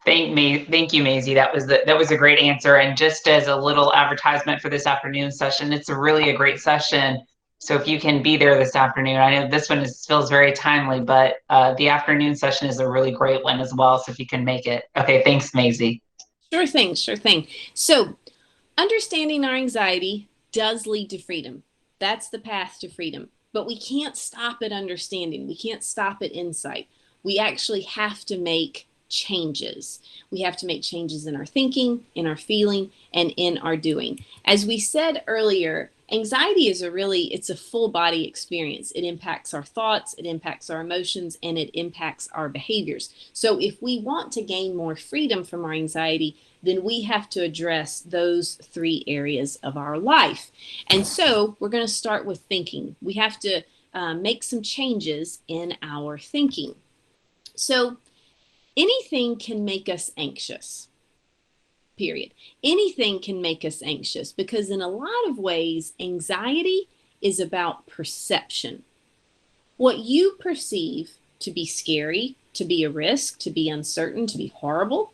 Thank you, Mazi. That was a great answer. And just as a little advertisement for this afternoon session, it's really a great session. So if you can be there this afternoon, I know this one feels very timely, but the afternoon session is a really great one as well. So if you can make it. Okay, thanks, Mazi. Sure thing, sure thing. So understanding our anxiety does lead to freedom. That's the path to freedom. But we can't stop at understanding. We can't stop at insight. We actually have to make changes. We have to make changes in our thinking, in our feeling, and in our doing. As we said earlier, anxiety is it's a full body experience. It impacts our thoughts, it impacts our emotions, and it impacts our behaviors. So if we want to gain more freedom from our anxiety, then we have to address those 3 areas of our life. And so we're going to start with thinking. We have to make some changes in our thinking. So anything can make us anxious, period. Anything can make us anxious because in a lot of ways, anxiety is about perception. What you perceive to be scary, to be a risk, to be uncertain, to be horrible,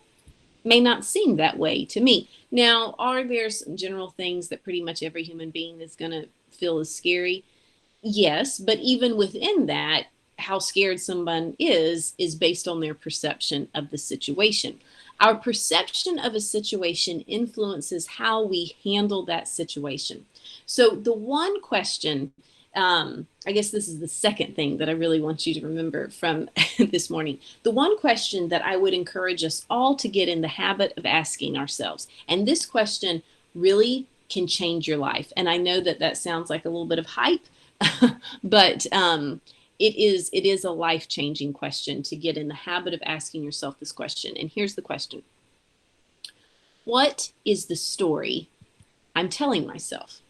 may not seem that way to me. Now, are there some general things that pretty much every human being is going to feel is scary? Yes, but even within that, how scared someone is based on their perception of the situation. Our perception of a situation influences how we handle that situation. So, the one question, I guess this is the second thing that I really want you to remember from this morning. The one question that I would encourage us all to get in the habit of asking ourselves, and this question really can change your life. And I know that that sounds like a little bit of hype, but it is a life-changing question to get in the habit of asking yourself this question. And here's the question: what is the story I'm telling myself?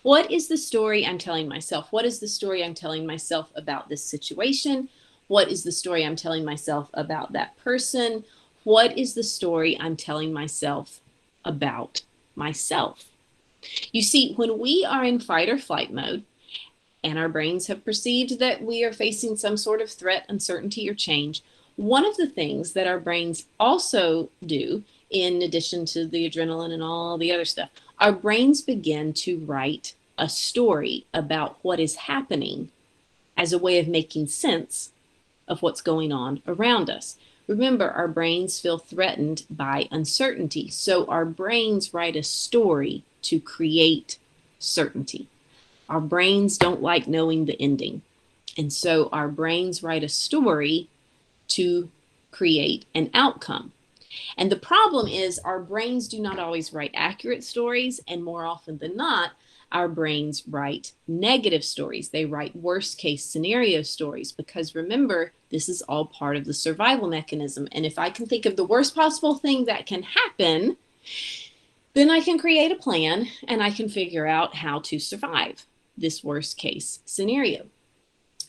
What is the story I'm telling myself? What is the story I'm telling myself about this situation? What is the story I'm telling myself about that person? What is the story I'm telling myself about myself? You see, when we are in fight or flight mode, and our brains have perceived that we are facing some sort of threat, uncertainty, or change, one of the things that our brains also do, in addition to the adrenaline and all the other stuff, our brains begin to write a story about what is happening as a way of making sense of what's going on around us. Remember, our brains feel threatened by uncertainty, so our brains write a story to create certainty. Our brains don't like knowing the ending. And so our brains write a story to create an outcome. And the problem is our brains do not always write accurate stories. And more often than not, our brains write negative stories. They write worst case scenario stories because remember, this is all part of the survival mechanism. And if I can think of the worst possible thing that can happen, then I can create a plan and I can figure out how to survive this worst case scenario.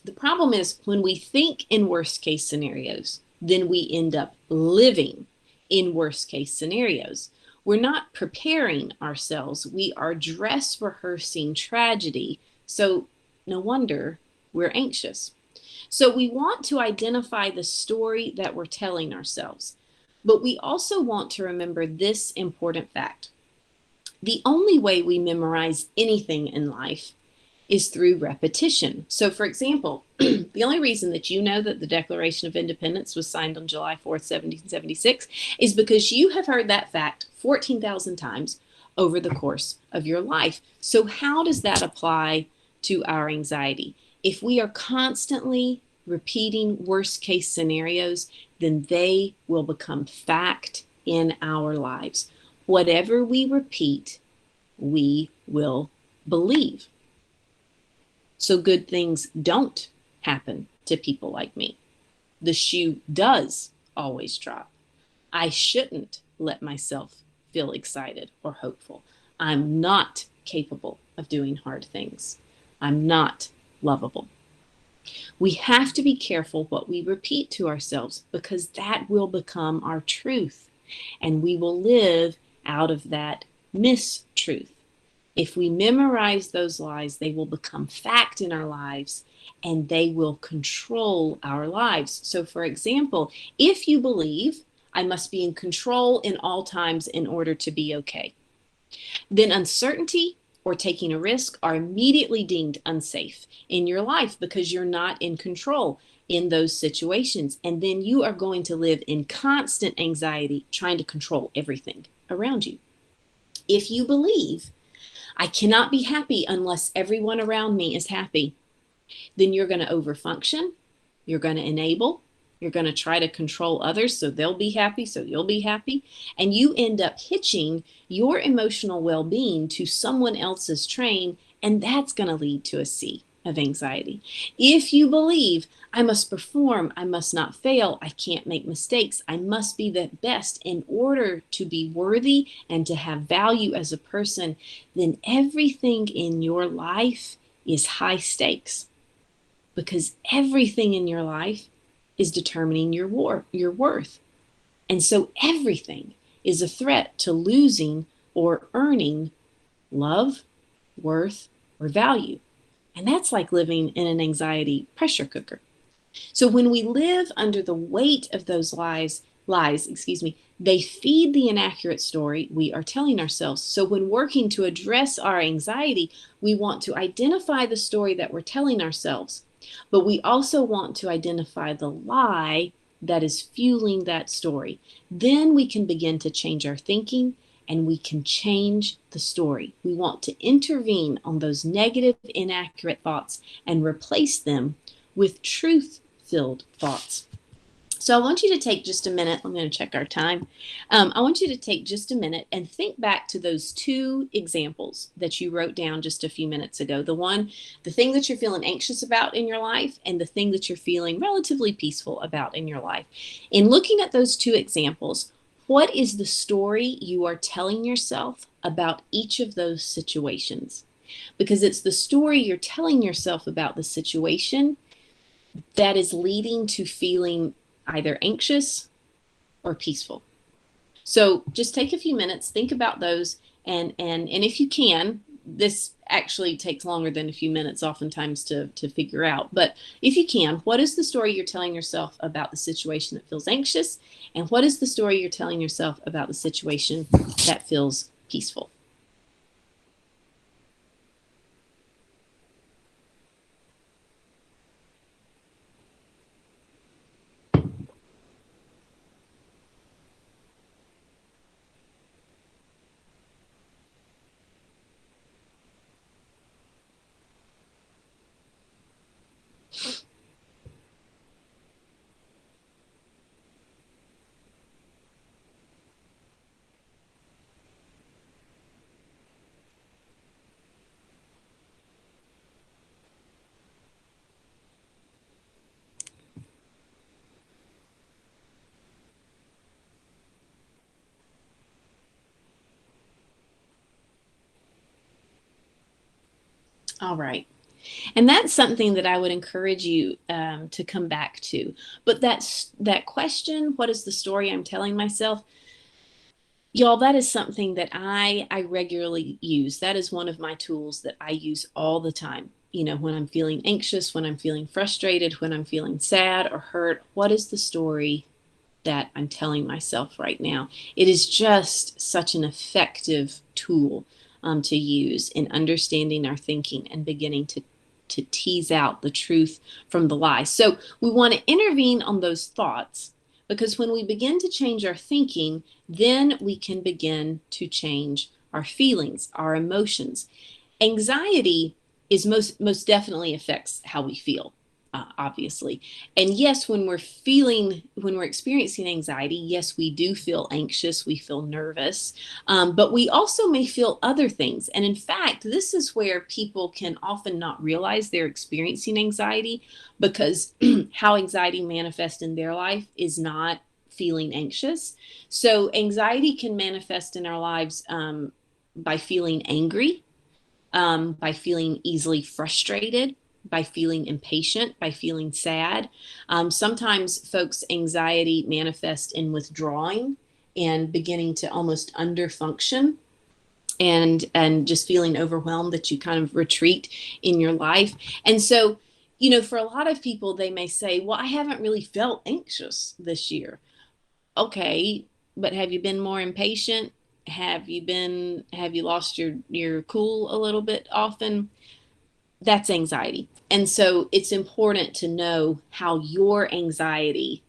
The problem is when we think in worst case scenarios, then we end up living in worst case scenarios. We're not preparing ourselves. We are dress rehearsing tragedy. So no wonder we're anxious. So we want to identify the story that we're telling ourselves. But we also want to remember this important fact. The only way we memorize anything in life is through repetition. So, for example, the only reason that you know that the Declaration of Independence was signed on July 4th, 1776, is because you have heard that fact 14,000 times over the course of your life. So, how does that apply to our anxiety? If we are constantly repeating worst case scenarios, then they will become fact in our lives. Whatever we repeat, we will believe. So good things don't happen to people like me. The shoe does always drop. I shouldn't let myself feel excited or hopeful. I'm not capable of doing hard things. I'm not lovable. We have to be careful what we repeat to ourselves because that will become our truth and we will live out of that mistruth. If we memorize those lies, they will become fact in our lives and they will control our lives. So, for example, if you believe I must be in control in all times in order to be okay, then uncertainty or taking a risk are immediately deemed unsafe in your life because you're not in control in those situations. And then you are going to live in constant anxiety trying to control everything around you. If you believe I cannot be happy unless everyone around me is happy, then you're going to overfunction, you're going to enable, you're going to try to control others so they'll be happy, so you'll be happy, and you end up hitching your emotional well-being to someone else's train, and that's going to lead to a sea of anxiety. If you believe I must perform, I must not fail, I can't make mistakes, I must be the best in order to be worthy and to have value as a person, then everything in your life is high stakes because everything in your life is determining your worth. And so everything is a threat to losing or earning love, worth, or value. And that's like living in an anxiety pressure cooker. So when we live under the weight of those lies, lies, excuse me, they feed the inaccurate story we are telling ourselves. So when working to address our anxiety, we want to identify the story that we're telling ourselves, but we also want to identify the lie that is fueling that story. Then we can begin to change our thinking and we can change the story. We want to intervene on those negative, inaccurate thoughts and replace them with truth-filled thoughts. So I want you to take just a minute. I'm going to check our time. I want you to take just a minute and think back to those two examples that you wrote down just a few minutes ago. The thing that you're feeling anxious about in your life, and the thing that you're feeling relatively peaceful about in your life. In looking at those two examples, what is the story you are telling yourself about each of those situations? Because it's the story you're telling yourself about the situation that is leading to feeling either anxious or peaceful. So just take a few minutes, think about those, and if you can, this actually takes longer than a few minutes oftentimes to figure out. But if you can, what is the story you're telling yourself about the situation that feels anxious? And what is the story you're telling yourself about the situation that feels peaceful? All right. And that's something that I would encourage you to come back to. But that question, what is the story I'm telling myself? Y'all, that is something that I regularly use. That is one of my tools that I use all the time. You know, when I'm feeling anxious, when I'm feeling frustrated, when I'm feeling sad or hurt, what is the story that I'm telling myself right now? It is just such an effective tool to use in understanding our thinking and beginning to tease out the truth from the lie. So we want to intervene on those thoughts, because when we begin to change our thinking, then we can begin to change our feelings, our emotions. Anxiety is most definitely affects how we feel, obviously. And yes, when we're experiencing anxiety, yes, we do feel anxious, we feel nervous, but we also may feel other things. And in fact, this is where people can often not realize they're experiencing anxiety, because how anxiety manifests in their life is not feeling anxious. So anxiety can manifest in our lives by feeling angry, by feeling easily frustrated, by feeling impatient, by feeling sad. Sometimes folks' anxiety manifests in withdrawing and beginning to almost underfunction, and just feeling overwhelmed, that you kind of retreat in your life. And so, you know, for a lot of people, they may say, well, I haven't really felt anxious this year. Okay, but have you been more impatient? Have you lost your cool a little bit often? That's anxiety. And so it's important to know how your anxiety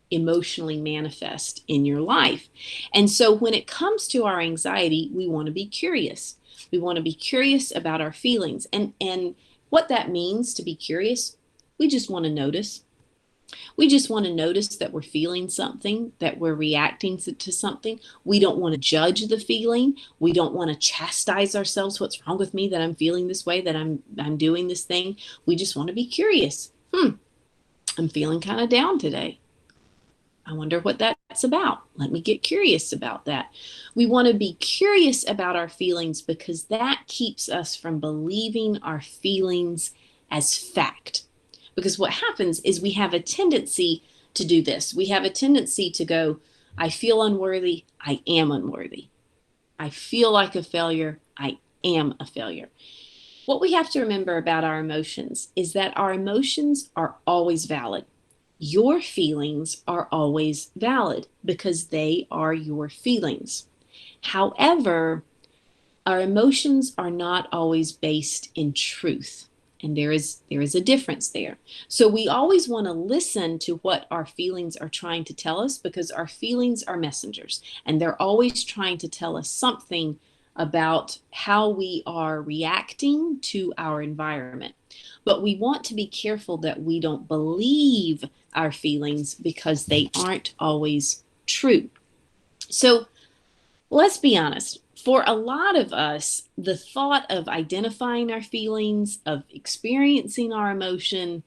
emotionally manifests in your life. And so when it comes to our anxiety, we want to be curious. We want to be curious about our feelings. And what that means to be curious, we just want to notice. We just want to notice that we're feeling something, that we're reacting to something. We don't want to judge the feeling. We don't want to chastise ourselves. What's wrong with me that I'm feeling this way, that I'm doing this thing? We just want to be curious. I'm feeling kind of down today. I wonder what that's about. Let me get curious about that. We want to be curious about our feelings, because that keeps us from believing our feelings as fact. Because what happens is we have a tendency to do this. We have a tendency to go, I feel unworthy. I am unworthy. I feel like a failure. I am a failure. What we have to remember about our emotions is that our emotions are always valid. Your feelings are always valid because they are your feelings. However, our emotions are not always based in truth. And there is a difference there. So we always want to listen to what our feelings are trying to tell us, because our feelings are messengers and they're always trying to tell us something about how we are reacting to our environment. But we want to be careful that we don't believe our feelings because they aren't always true. So let's be honest. For a lot of us, the thought of identifying our feelings, of experiencing our emotion,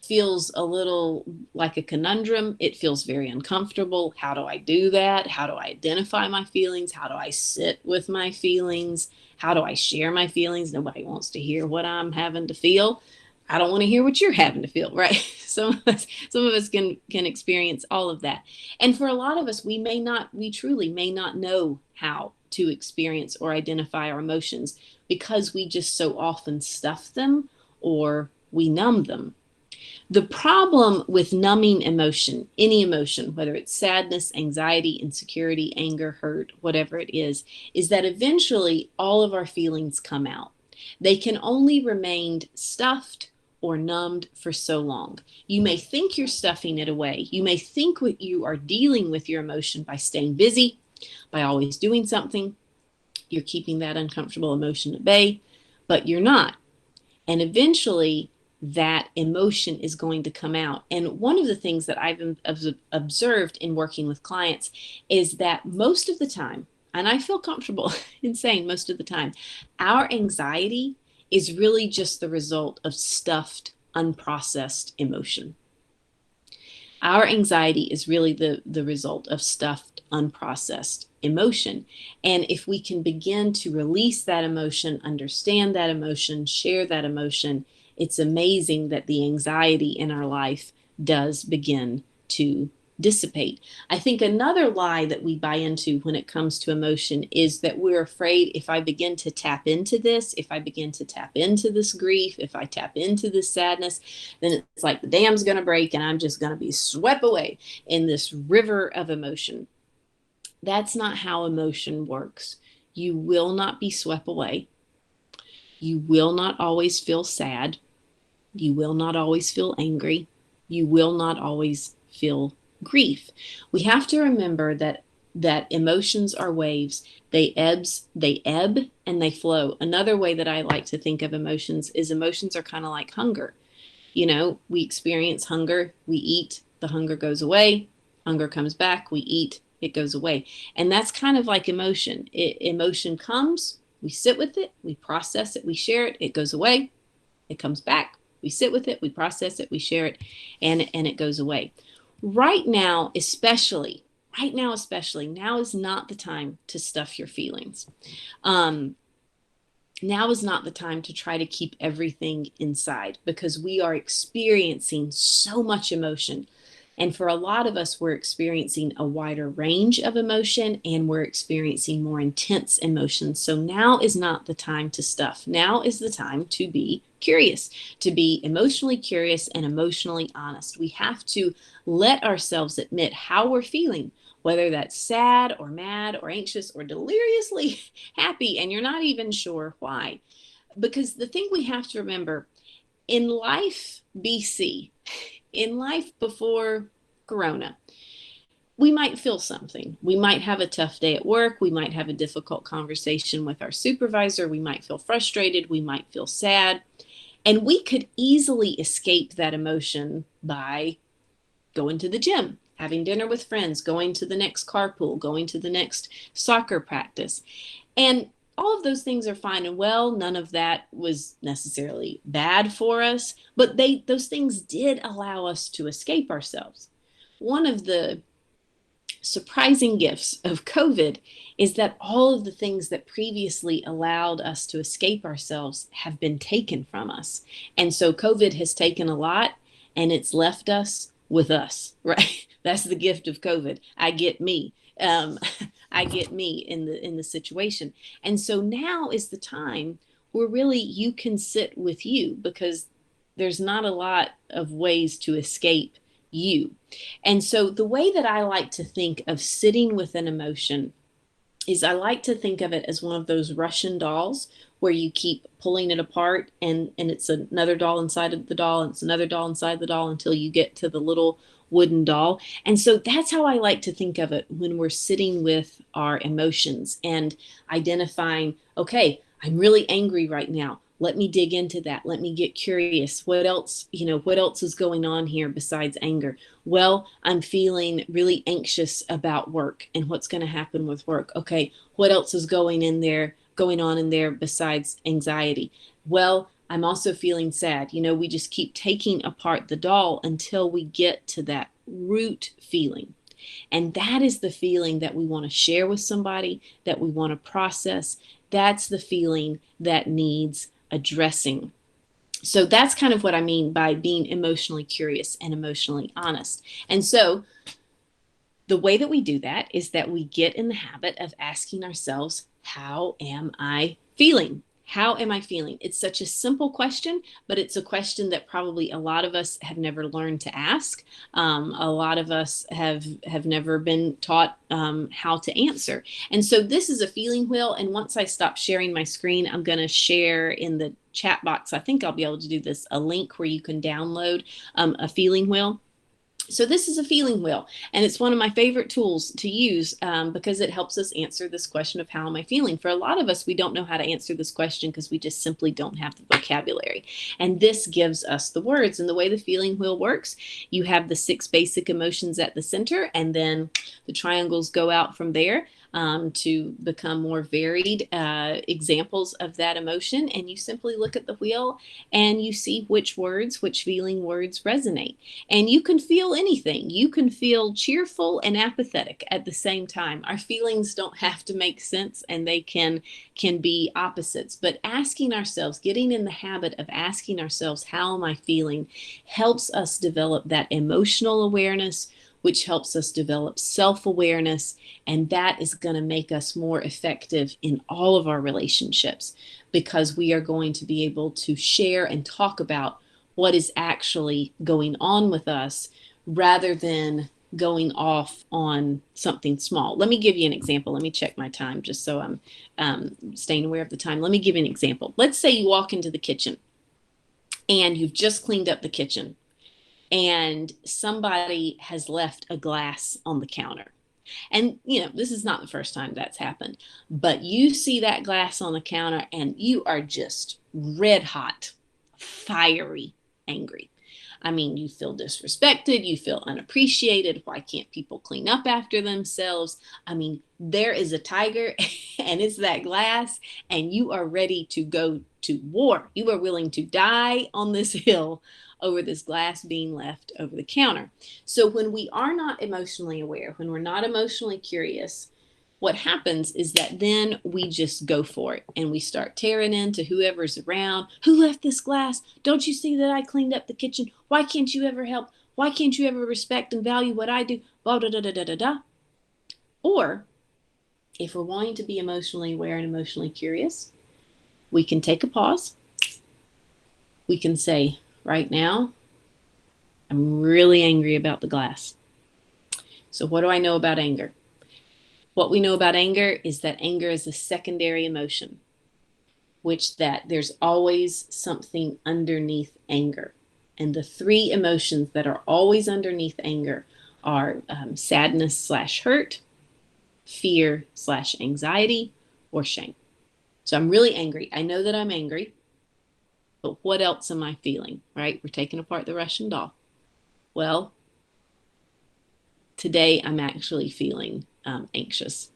feels a little like a conundrum. It feels very uncomfortable. How do I do that? How do I identify my feelings? How do I sit with my feelings? How do I share my feelings? Nobody wants to hear what I'm having to feel. I don't want to hear what you're having to feel, right? Some of us can experience all of that. And for a lot of us, we truly may not know how to experience or identify our emotions because we just so often stuff them or we numb them. The problem with numbing emotion, any emotion, whether it's sadness, anxiety, insecurity, anger, hurt, whatever it is that eventually all of our feelings come out. They can only remain stuffed or numbed for so long. You may think you're stuffing it away. You may think what you are dealing with your emotion by staying busy, by always doing something. You're keeping that uncomfortable emotion at bay, but you're not. And eventually, that emotion is going to come out. And one of the things that I've observed in working with clients is that most of the time, and I feel comfortable in saying most of the time, our anxiety is really just the result of stuffed, unprocessed emotion. Our anxiety is really the result of stuffed, unprocessed emotion. And if we can begin to release that emotion, understand that emotion, share that emotion, it's amazing that the anxiety in our life does begin to dissipate. I think another lie that we buy into when it comes to emotion is that we're afraid, if I begin to tap into this, if I begin to tap into this grief, if I tap into this sadness, then it's like the dam's going to break and I'm just going to be swept away in this river of emotion. That's not how emotion works. You will not be swept away. You will not always feel sad. You will not always feel angry. You will not always feel grief. We have to remember that emotions are waves. They ebb and they flow. Another way that I like to think of emotions is emotions are kind of like hunger. You know, we experience hunger, we eat, the hunger goes away, hunger comes back, we eat, it goes away. And that's kind of like emotion. Emotion comes, we sit with it, we process it, we share it, it goes away, it comes back, we sit with it, we process it, we share it, and it goes away. Right now, especially, now is not the time to stuff your feelings. Um, Now is not the time to try to keep everything inside because we are experiencing so much emotion. And for a lot of us, we're experiencing a wider range of emotion and we're experiencing more intense emotions. So now is not the time to stuff. Now is the time to be curious, to be emotionally curious and emotionally honest. We have to let ourselves admit how we're feeling, whether that's sad or mad or anxious or deliriously happy, and you're not even sure why. Because the thing we have to remember in life BC, in life before Corona, we might feel something. We might have a tough day at work. We might have a difficult conversation with our supervisor. We might feel frustrated. We might feel sad. And we could easily escape that emotion by going to the gym, having dinner with friends, going to the next carpool, going to the next soccer practice. And all of those things are fine and well. None of that was necessarily bad for us, but those things did allow us to escape ourselves. One of the surprising gifts of COVID is that all of the things that previously allowed us to escape ourselves have been taken from us. And so COVID has taken a lot and it's left us with us, right? That's the gift of COVID. I get me. Um, I get me in the situation. And so now is the time where really you can sit with you because there's not a lot of ways to escape you. And so the way that I like to think of sitting with an emotion is I like to think of it as one of those Russian dolls where you keep pulling it apart and it's another doll inside of the doll and it's another doll inside the doll until you get to the little wooden doll. And so that's how I like to think of it when we're sitting with our emotions and identifying, okay, I'm really angry right now. Let me dig into that. Let me get curious. What else, what else is going on here besides anger? Well, I'm feeling really anxious about work and what's going to happen with work. Okay, what else is going on in there besides anxiety? Well, I'm also feeling sad. We just keep taking apart the doll until we get to that root feeling. And that is the feeling that we want to share with somebody, that we want to process. That's the feeling that needs addressing. So that's kind of what I mean by being emotionally curious and emotionally honest. And so the way that we do that is that we get in the habit of asking ourselves, how am I feeling? How am I feeling? It's such a simple question, but it's a question that probably a lot of us have never learned to ask. A lot of us have never been taught how to answer. And so this is a feeling wheel. And once I stop sharing my screen, I'm going to share in the chat box. I think I'll be able to do this, a link where you can download a feeling wheel. So this is a feeling wheel, and it's one of my favorite tools to use because it helps us answer this question of how am I feeling? For a lot of us, we don't know how to answer this question because we just simply don't have the vocabulary. And this gives us the words. And the way the feeling wheel works, you have the 6 basic emotions at the center, and then the triangles go out from there. To become more varied examples of that emotion. And you simply look at the wheel and you see which feeling words resonate. And you can feel anything. You can feel cheerful and apathetic at the same time. Our feelings don't have to make sense, and they can be opposites. But asking ourselves, getting in the habit of asking ourselves, how am I feeling, helps us develop that emotional awareness, which helps us develop self-awareness. And that is going to make us more effective in all of our relationships because we are going to be able to share and talk about what is actually going on with us rather than going off on something small. Let me give you an example. Let me check my time just so I'm staying aware of the time. Let me give you an example. Let's say you walk into the kitchen and you've just cleaned up the kitchen and somebody has left a glass on the counter. And, this is not the first time that's happened, but you see that glass on the counter and you are just red hot, fiery, angry. I mean, you feel disrespected, you feel unappreciated. Why can't people clean up after themselves? I mean, there is a tiger and it's that glass, and you are ready to go to war. You are willing to die on this hill over this glass being left over the counter. So when we are not emotionally aware, when we're not emotionally curious, what happens is that then we just go for it and we start tearing into whoever's around. Who left this glass? Don't you see that I cleaned up the kitchen? Why can't you ever help? Why can't you ever respect and value what I do? Blah, da, da, da, da, da, da. Or if we're wanting to be emotionally aware and emotionally curious, we can take a pause. We can say, right now, I'm really angry about the glass. So what do I know about anger? What we know about anger is that anger is a secondary emotion, which that there's always something underneath anger. And the 3 emotions that are always underneath anger are sadness/hurt, fear/anxiety, or shame. So I'm really angry. I know that I'm angry, but what else am I feeling, right? We're taking apart the Russian doll. Well, today I'm actually feeling anxious.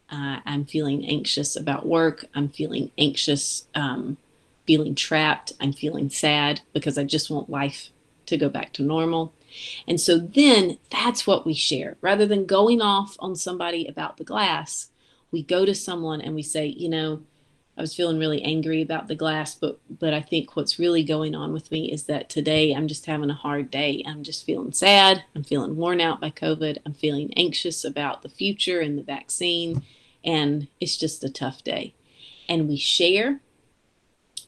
I'm feeling anxious about work. I'm feeling anxious, feeling trapped. I'm feeling sad because I just want life to go back to normal. And so then that's what we share. Rather than going off on somebody about the glass, we go to someone and we say, I was feeling really angry about the glass, but I think what's really going on with me is that today I'm just having a hard day. I'm just feeling sad. I'm feeling worn out by COVID. I'm feeling anxious about the future and the vaccine. And it's just a tough day. And we share.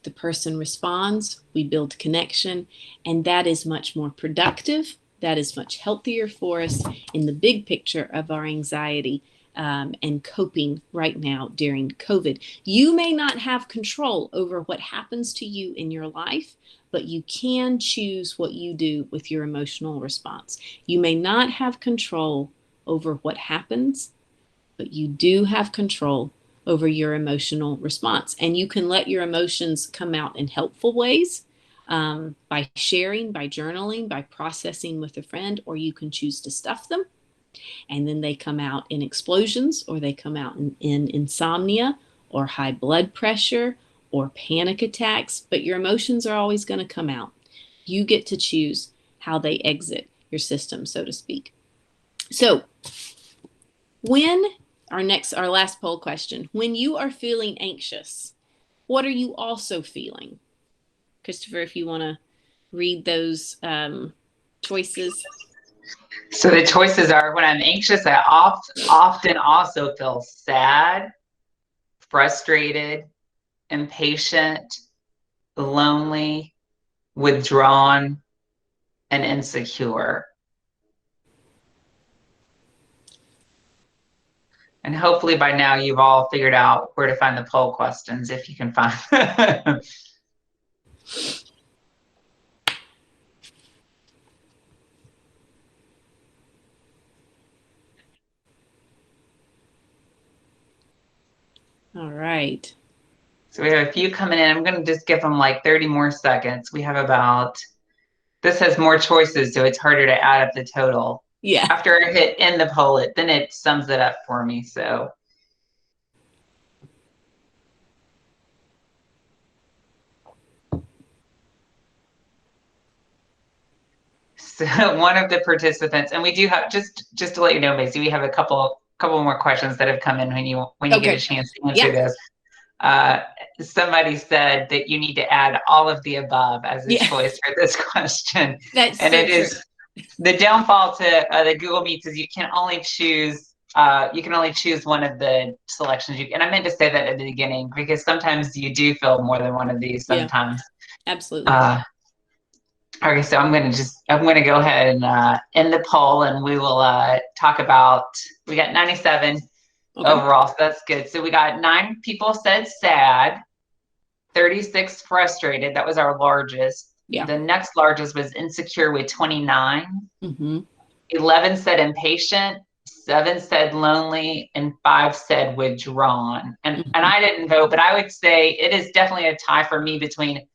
The person responds. We build connection. And that is much more productive that is much healthier for us in the big picture of our anxiety and coping right now during COVID. You may not have control over what happens to you in your life, but you can choose what you do with your emotional response. You may not have control over what happens, but you do have control over your emotional response. And you can let your emotions come out in helpful ways by sharing, by journaling, by processing with a friend, or you can choose to stuff them. And then they come out in explosions, or they come out in insomnia or high blood pressure or panic attacks. But your emotions are always going to come out. You get to choose how they exit your system, so to speak. So when our last poll question, when you are feeling anxious, what are you also feeling? Christopher, if you want to read those choices. So the choices are, when I'm anxious, I often also feel sad, frustrated, impatient, lonely, withdrawn, and insecure. And hopefully by now you've all figured out where to find the poll questions, if you can find them. All right. So we have a few coming in. I'm going to just give them like 30 more seconds. We have this has more choices, so it's harder to add up the total. Yeah. After I hit end the poll, then it sums it up for me. So one of the participants, and we do have, just to let you know, Mazi, we have a couple more questions that have come in when you get a chance to answer this. Somebody said that you need to add all of the above as a choice for this question. That's and so it true. Is the downfall to the Google Meets is you can only choose one of the selections. And I meant to say that at the beginning, because sometimes you do feel more than one of these sometimes. Yeah, absolutely. Okay, so I'm going to go ahead and end the poll, and we will talk about, we got 97 overall, so that's good. So we got 9 people said sad, 36 frustrated. That was our largest. Yeah. The next largest was insecure with 29. Mm-hmm. 11 said impatient, 7 said lonely, and 5 said withdrawn. And I didn't vote, but I would say it is definitely a tie for me between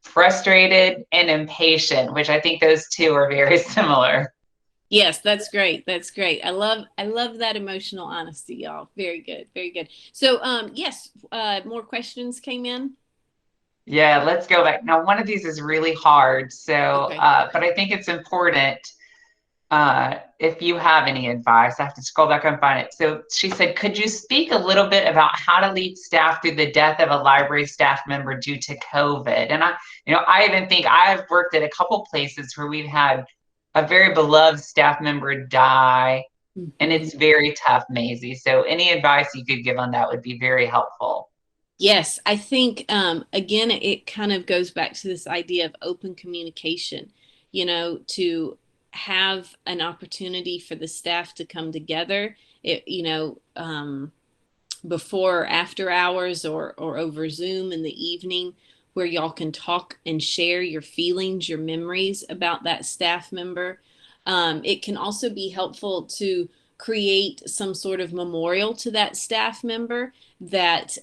frustrated and impatient, which I think those two are very similar. Yes, that's great. That's great. I love that emotional honesty, y'all. Very good. Very good. So yes, more questions came in. Yeah, let's go back. Now, one of these is really hard. So, but I think it's important. If you have any advice, I have to scroll back and find it. So she said, could you speak a little bit about how to lead staff through the death of a library staff member due to COVID? And I even think I've worked at a couple places where we've had a very beloved staff member die, and it's very tough, Mazi. So any advice you could give on that would be very helpful. Yes, I think, again, it kind of goes back to this idea of open communication, to have an opportunity for the staff to come together, before or after hours or over Zoom in the evening, where y'all can talk and share your feelings, your memories about that staff member. It can also be helpful to create some sort of memorial to that staff member that,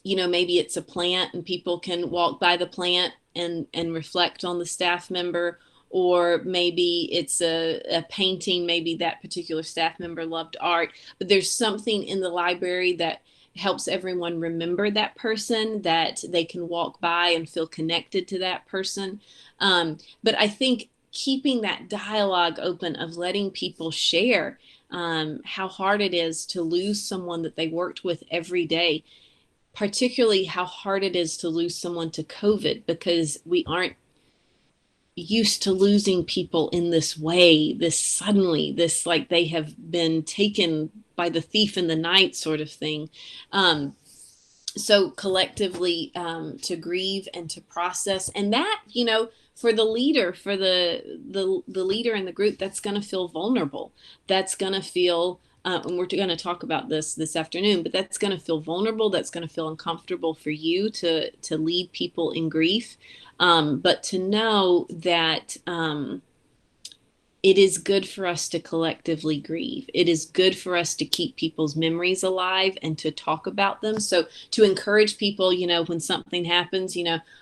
maybe it's a plant and people can walk by the plant and reflect on the staff member, or maybe it's a painting. Maybe that particular staff member loved art, but there's something in the library that helps everyone remember that person, that they can walk by and feel connected to that person. But I think keeping that dialogue open of letting people share how hard it is to lose someone that they worked with every day, particularly how hard it is to lose someone to COVID, because we aren't used to losing people in this way, this suddenly, this like they have been taken by the thief in the night sort of thing. So collectively to grieve and to process, and that, for the leader, for the leader in the group, that's going to feel vulnerable. That's going to feel, and we're going to talk about this afternoon, but that's going to feel vulnerable. That's going to feel uncomfortable for you to lead people in grief. But to know that it is good for us to collectively grieve. It is good for us to keep people's memories alive and to talk about them. So to encourage people, when something happens,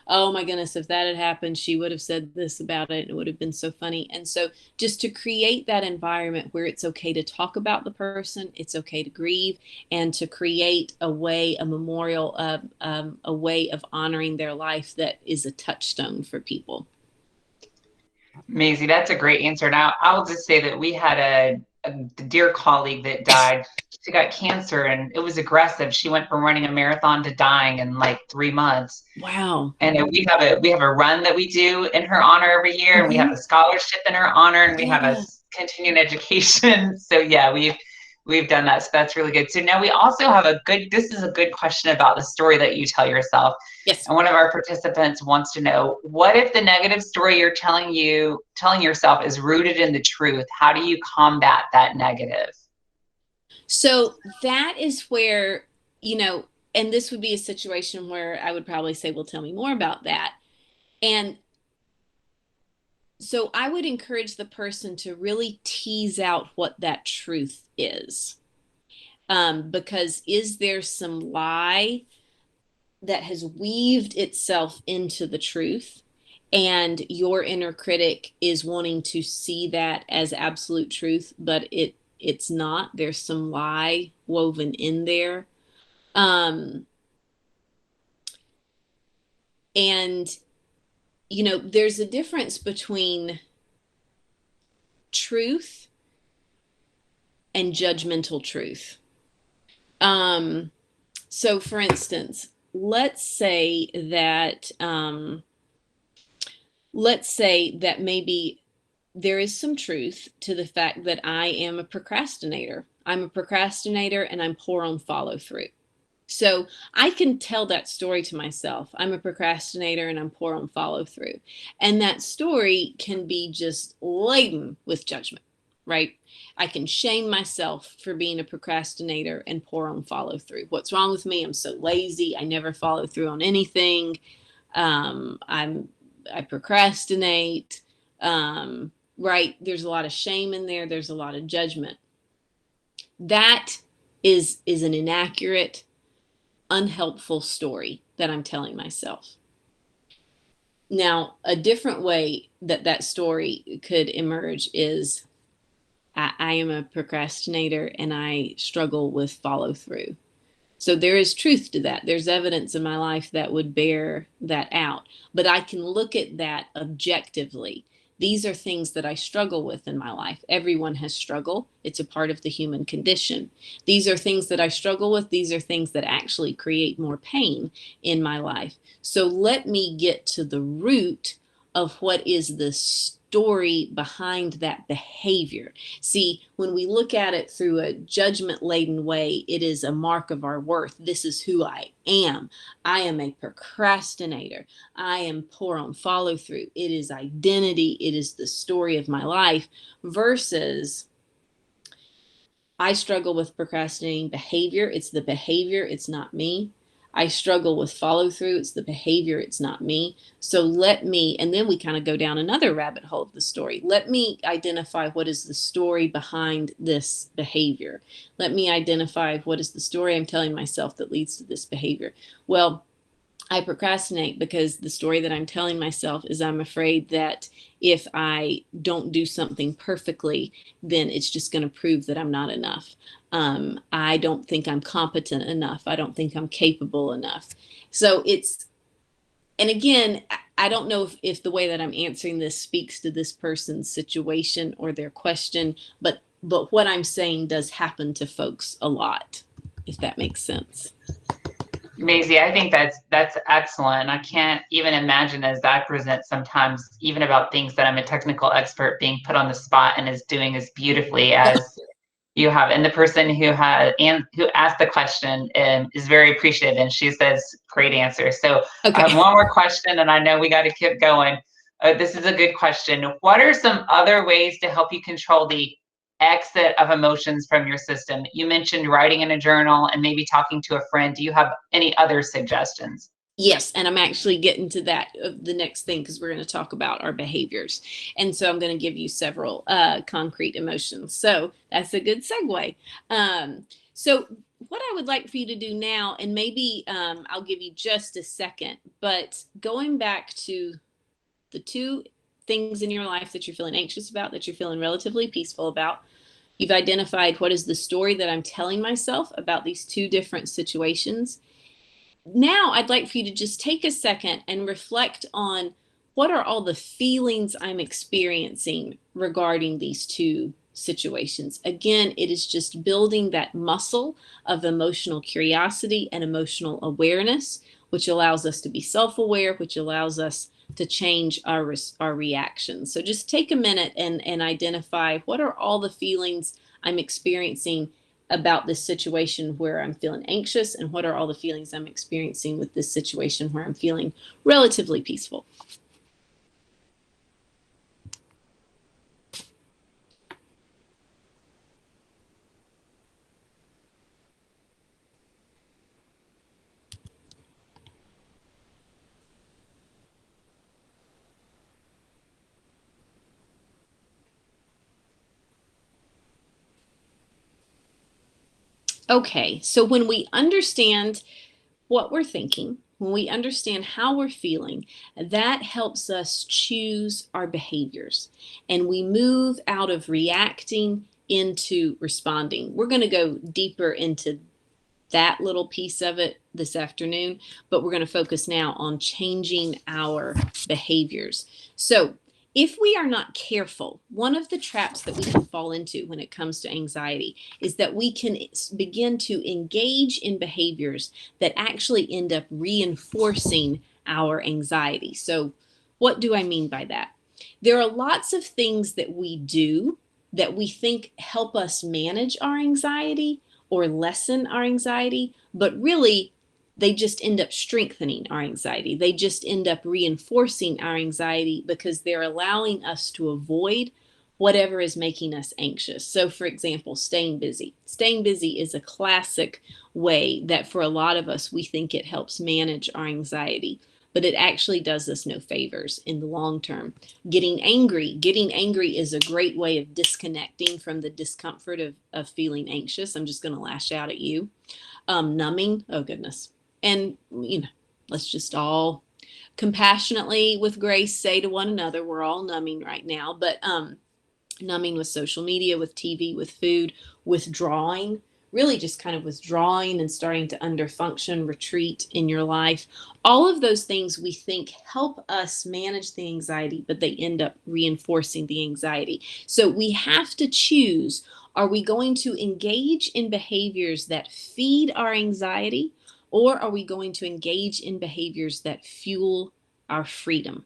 oh my goodness, if that had happened, she would have said this about it. It would have been so funny. And so just to create that environment where it's okay to talk about the person, it's okay to grieve, and to create a memorial, a way of honoring their life that is a touchstone for people. Mazi, that's a great answer. Now, I'll just say that we had a dear colleague that died. She got cancer and it was aggressive. She went from running a marathon to dying in like 3 months. Wow. And we have a run that we do in her honor every year, and we have a scholarship in her honor, and we have a continuing education. So yeah, we've done that. So that's really good. So now we also have this is a good question about the story that you tell yourself. Yes. And one of our participants wants to know, what if the negative story you're telling yourself is rooted in the truth? How do you combat that negative? So that is where, and this would be a situation where I would probably say, well, tell me more about that. And so I would encourage the person to really tease out what that truth is. Because is there some lie that has weaved itself into the truth, and your inner critic is wanting to see that as absolute truth, but it's not? There's some lie woven in there. And there's a difference between truth and judgmental truth. So for instance, let's say that maybe there is some truth to the fact that I am a procrastinator. I'm a procrastinator and I'm poor on follow through. So I can tell that story to myself. I'm a procrastinator and I'm poor on follow through. And that story can be just laden with judgment, right? I can shame myself for being a procrastinator and poor on follow through. What's wrong with me? I'm so lazy. I never follow through on anything. I procrastinate. Right? There's a lot of shame in there. There's a lot of judgment. That is an inaccurate, unhelpful story that I'm telling myself. Now, a different way that story could emerge is I am a procrastinator and I struggle with follow through. So there is truth to that. There's evidence in my life that would bear that out. But I can look at that objectively. These are things that I struggle with in my life. Everyone has struggle. It's a part of the human condition. These are things that I struggle with. These are things that actually create more pain in my life. So let me get to the root of what is the story behind that behavior. See, when we look at it through a judgment-laden way, it is a mark of our worth. This is who I am. I am a procrastinator. I am poor on follow-through. It is identity. It is the story of my life, versus I struggle with procrastinating behavior. It's the behavior. It's not me. I struggle with follow through. It's the behavior. It's not me. So and then we kind of go down another rabbit hole of the story. Let me identify what is the story behind this behavior. Let me identify what is the story I'm telling myself that leads to this behavior. Well, I procrastinate because the story that I'm telling myself is I'm afraid that if I don't do something perfectly, then it's just going to prove that I'm not enough. I don't think I'm competent enough. I don't think I'm capable enough. So and again, I don't know if the way that I'm answering this speaks to this person's situation or their question, but what I'm saying does happen to folks a lot, if that makes sense. Mazi, I think that's excellent. I can't even imagine as that presents sometimes, even about things that I'm a technical expert, being put on the spot and is doing as beautifully as you have. And the person who asked the question is very appreciative, and she says, great answer. So okay. I have one more question, and I know we got to keep going. This is a good question. What are some other ways to help you control the exit of emotions from your system? You mentioned writing in a journal and maybe talking to a friend. Do you have any other suggestions? Yes, and I'm actually getting to that the next thing because we're going to talk about our behaviors. And so I'm going to give you several concrete emotions. So that's a good segue. So what I would like for you to do now, and maybe I'll give you just a second, but going back to the two things in your life that you're feeling anxious about, that you're feeling relatively peaceful about. You've identified what is the story that I'm telling myself about these two different situations. Now I'd like for you to just take a second and reflect on what are all the feelings I'm experiencing regarding these two situations. Again, it is just building that muscle of emotional curiosity and emotional awareness, which allows us to be self-aware, which allows us to change our reactions. So just take a minute and identify what are all the feelings I'm experiencing about this situation where I'm feeling anxious, and what are all the feelings I'm experiencing with this situation where I'm feeling relatively peaceful. Okay, so when we understand what we're thinking, when we understand how we're feeling, that helps us choose our behaviors. And we move out of reacting into responding. We're going to go deeper into that little piece of it this afternoon, but we're going to focus now on changing our behaviors. So, if we are not careful, one of the traps that we can fall into when it comes to anxiety is that we can begin to engage in behaviors that actually end up reinforcing our anxiety. So, what do I mean by that? There are lots of things that we do that we think help us manage our anxiety or lessen our anxiety, but really they just end up strengthening our anxiety. They just end up reinforcing our anxiety because they're allowing us to avoid whatever is making us anxious. So, for example, staying busy. Staying busy is a classic way that for a lot of us, we think it helps manage our anxiety, but it actually does us no favors in the long term. Getting angry is a great way of disconnecting from the discomfort of feeling anxious. I'm just going to lash out at you. Numbing, oh goodness. And, let's just all compassionately with grace say to one another, we're all numbing right now, but numbing with social media, with TV, with food, withdrawing, really just kind of withdrawing and starting to underfunction, retreat in your life. All of those things we think help us manage the anxiety, but they end up reinforcing the anxiety. So we have to choose, are we going to engage in behaviors that feed our anxiety, or are we going to engage in behaviors that fuel our freedom?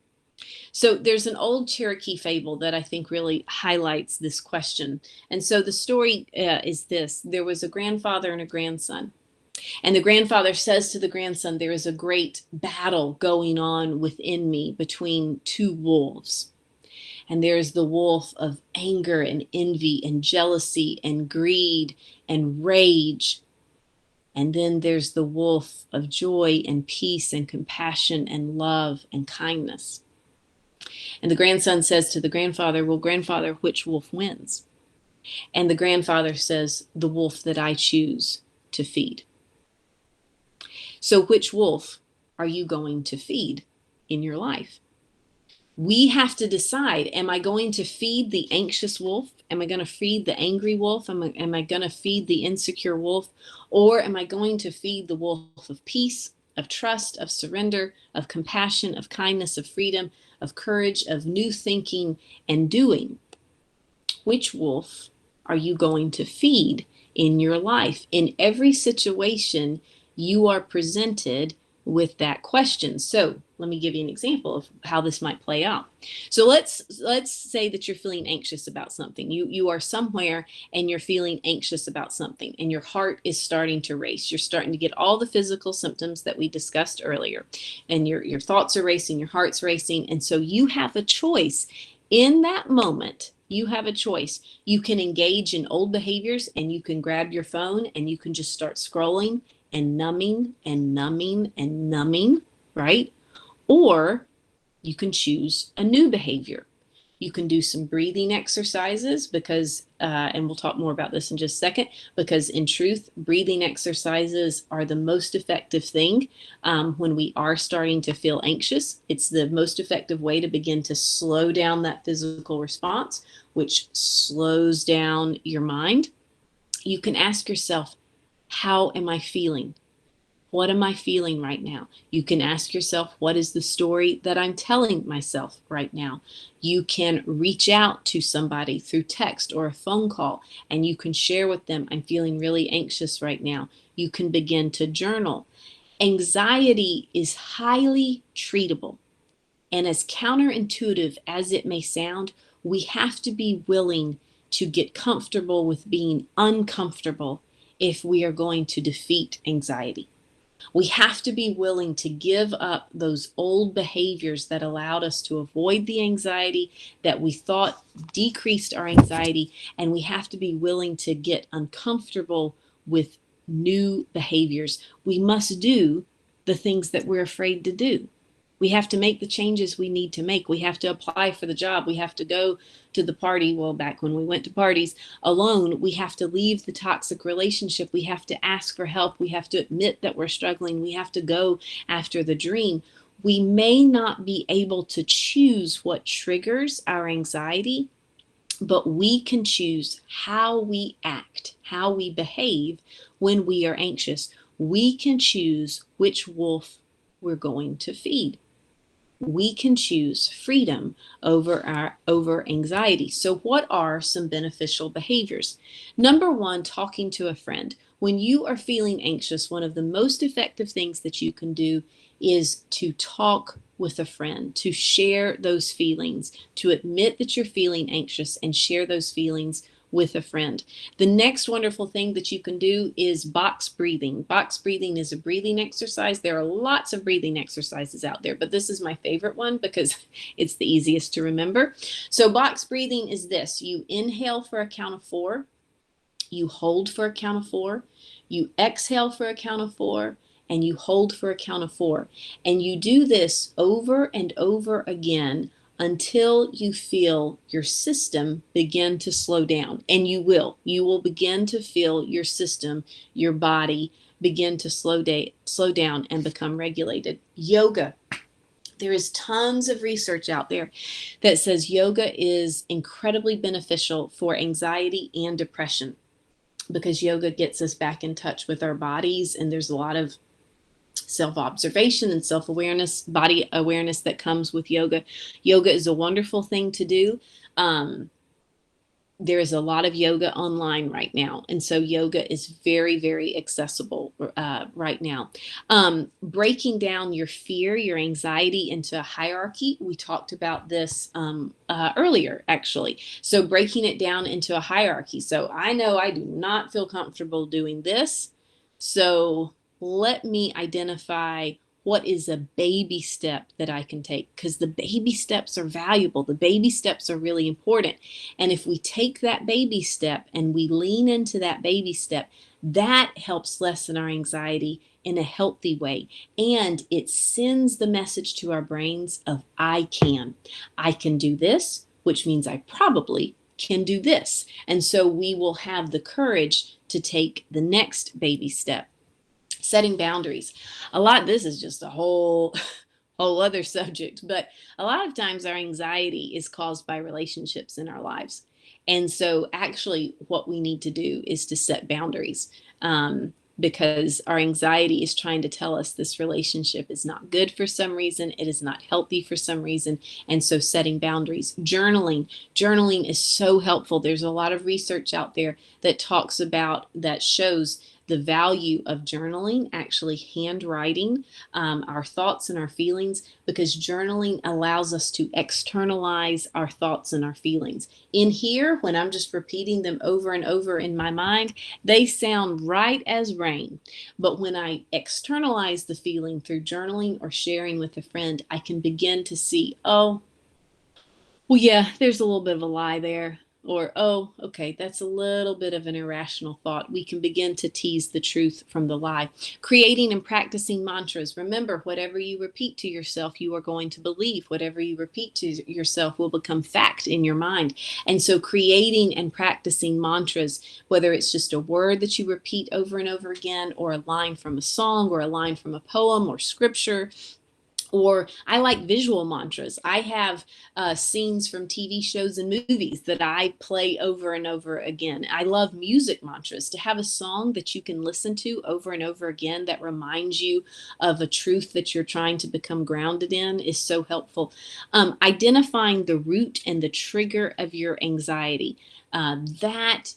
So there's an old Cherokee fable that I think really highlights this question. And so the story is this: there was a grandfather and a grandson. And the grandfather says to the grandson, there is a great battle going on within me between two wolves. And there's the wolf of anger and envy and jealousy and greed and rage. And then there's the wolf of joy and peace and compassion and love and kindness. And the grandson says to the grandfather, well, grandfather, which wolf wins? And the grandfather says, the wolf that I choose to feed. So which wolf are you going to feed in your life? We have to decide, am I going to feed the anxious wolf? Am I going to feed the angry wolf? Am I going to feed the insecure wolf? Or am I going to feed the wolf of peace, of trust, of surrender, of compassion, of kindness, of freedom, of courage, of new thinking and doing? Which wolf are you going to feed in your life? In every situation, you are presented with that question. So let me give you an example of how this might play out. So let's say that you're feeling anxious about something. You are somewhere and you're feeling anxious about something, and your heart is starting to race. You're starting to get all the physical symptoms that we discussed earlier, and your thoughts are racing, your heart's racing, and so you have a choice in that moment. You have a choice. You can engage in old behaviors, and you can grab your phone and you can just start scrolling and numbing and numbing and numbing, right? Or you can choose a new behavior. You can do some breathing exercises because, and we'll talk more about this in just a second, because in truth, breathing exercises are the most effective thing when we are starting to feel anxious. It's the most effective way to begin to slow down that physical response, which slows down your mind. You can ask yourself, how am I feeling? What am I feeling right now? You can ask yourself, what is the story that I'm telling myself right now? You can reach out to somebody through text or a phone call, and you can share with them, I'm feeling really anxious right now. You can begin to journal. Anxiety is highly treatable. And as counterintuitive as it may sound, we have to be willing to get comfortable with being uncomfortable if we are going to defeat anxiety. We have to be willing to give up those old behaviors that allowed us to avoid the anxiety that we thought decreased our anxiety. And we have to be willing to get uncomfortable with new behaviors. We must do the things that we're afraid to do. We have to make the changes we need to make. We have to apply for the job. We have to go to the party. Well, back when we went to parties alone, we have to leave the toxic relationship. We have to ask for help. We have to admit that we're struggling. We have to go after the dream. We may not be able to choose what triggers our anxiety, but we can choose how we act, how we behave when we are anxious. We can choose which wolf we're going to feed. We can choose freedom over anxiety. So what are some beneficial behaviors? Number one, talking to a friend. When you are feeling anxious, one of the most effective things that you can do is to talk with a friend, to share those feelings, to admit that you're feeling anxious and share those feelings with a friend. The next wonderful thing that you can do is box breathing. Box breathing is a breathing exercise. There are lots of breathing exercises out there, but this is my favorite one because it's the easiest to remember. So box breathing is this. You inhale for a count of 4, you hold for a count of 4, you exhale for a count of 4, and you hold for a count of 4. And you do this over and over again until you feel your system begin to slow down. And you will begin to feel your system, your body begin to slow down and become regulated. Yoga. There is tons of research out there that says yoga is incredibly beneficial for anxiety and depression because yoga gets us back in touch with our bodies, and there's a lot of self-observation and self-awareness, body awareness that comes with yoga. Yoga is a wonderful thing to do. There is a lot of yoga online right now. And so yoga is very, very accessible right now. Breaking down your fear, your anxiety into a hierarchy. We talked about this earlier, actually. So breaking it down into a hierarchy. So I know I do not feel comfortable doing this. So let me identify what is a baby step that I can take, because the baby steps are valuable. The baby steps are really important. And if we take that baby step and we lean into that baby step, that helps lessen our anxiety in a healthy way. And it sends the message to our brains of I can do this, which means I probably can do this. And so we will have the courage to take the next baby step. Setting boundaries. This is just a whole other subject, but a lot of times our anxiety is caused by relationships in our lives. And so actually what we need to do is to set boundaries because our anxiety is trying to tell us this relationship is not good for some reason. It is not healthy for some reason. And so setting boundaries. Journaling is so helpful. There's a lot of research out there that shows the value of journaling, actually handwriting our thoughts and our feelings, because journaling allows us to externalize our thoughts and our feelings. In here, when I'm just repeating them over and over in my mind, they sound right as rain. But when I externalize the feeling through journaling or sharing with a friend, I can begin to see, oh, well, yeah, there's a little bit of a lie there. Or, oh, okay, that's a little bit of an irrational thought. We can begin to tease the truth from the lie. Creating and practicing mantras. Remember, whatever you repeat to yourself, you are going to believe. Whatever you repeat to yourself will become fact in your mind. And so creating and practicing mantras, whether it's just a word that you repeat over and over again, or a line from a song, or a line from a poem or scripture, or I like visual mantras. I have scenes from TV shows and movies that I play over and over again. I love music mantras. To have a song that you can listen to over and over again that reminds you of a truth that you're trying to become grounded in is so helpful. Identifying the root and the trigger of your anxiety. That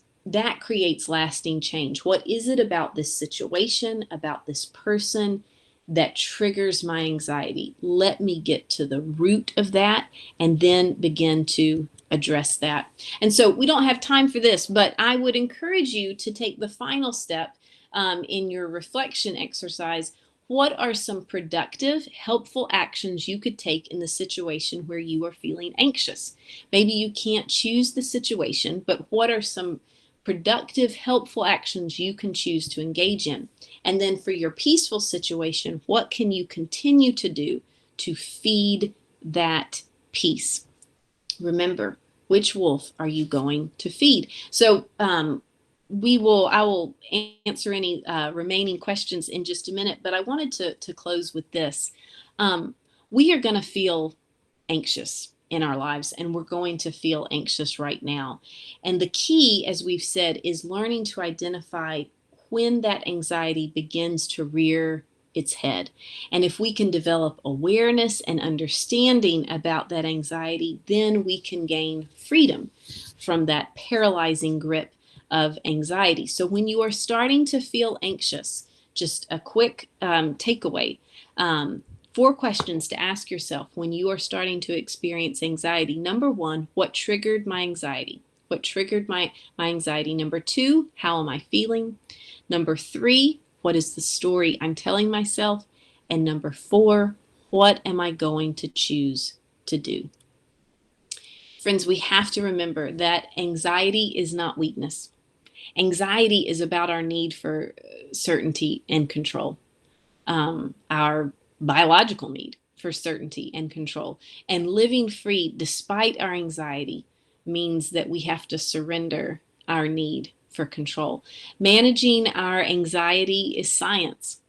creates lasting change. What is it about this situation, about this person, that triggers my anxiety? Let me get to the root of that and then begin to address that. And so we don't have time for this, but I would encourage you to take the final step in your reflection exercise. What are some productive, helpful actions you could take in the situation where you are feeling anxious? Maybe you can't choose the situation, but what are some productive, helpful actions you can choose to engage in? And then for your peaceful situation, what can you continue to do to feed that peace? Remember, which wolf are you going to feed? So I will answer any remaining questions in just a minute, but I wanted to close with this. We are going to feel anxious in our lives, and we're going to feel anxious right now. And the key, as we've said, is learning to identify when that anxiety begins to rear its head. And if we can develop awareness and understanding about that anxiety, then we can gain freedom from that paralyzing grip of anxiety. So when you are starting to feel anxious, just a quick takeaway. 4 questions to ask yourself when you are starting to experience anxiety. Number 1, what triggered my anxiety? What triggered my anxiety? Number 2, how am I feeling? Number 3, what is the story I'm telling myself? And number 4, what am I going to choose to do? Friends, we have to remember that anxiety is not weakness. Anxiety is about our need for certainty and control. Our biological need for certainty and control. And living free despite our anxiety means that we have to surrender our need for control. Managing our anxiety is science.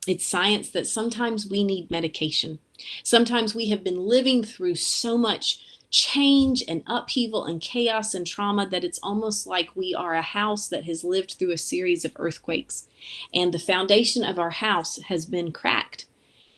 It's science that sometimes we need medication. Sometimes we have been living through so much change and upheaval and chaos and trauma that it's almost like we are a house that has lived through a series of earthquakes. And the foundation of our house has been cracked,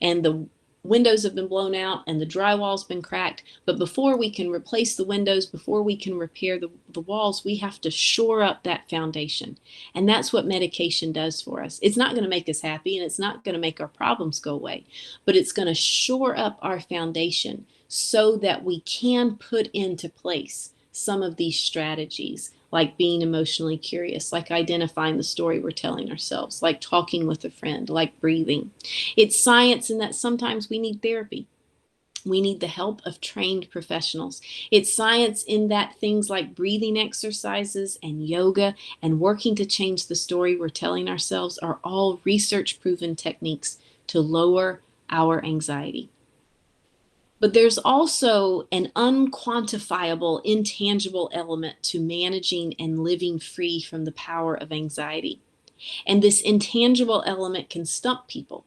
and the windows have been blown out, and the drywall's been cracked. But before we can replace the windows, before we can repair the walls, we have to shore up that foundation. And that's what medication does for us. It's not going to make us happy, and it's not going to make our problems go away, but it's going to shore up our foundation so that we can put into place some of these strategies, like being emotionally curious, like identifying the story we're telling ourselves, like talking with a friend, like breathing. It's science in that sometimes we need therapy. We need the help of trained professionals. It's science in that things like breathing exercises and yoga and working to change the story we're telling ourselves are all research-proven techniques to lower our anxiety. But there's also an unquantifiable, intangible element to managing and living free from the power of anxiety. And this intangible element can stump people.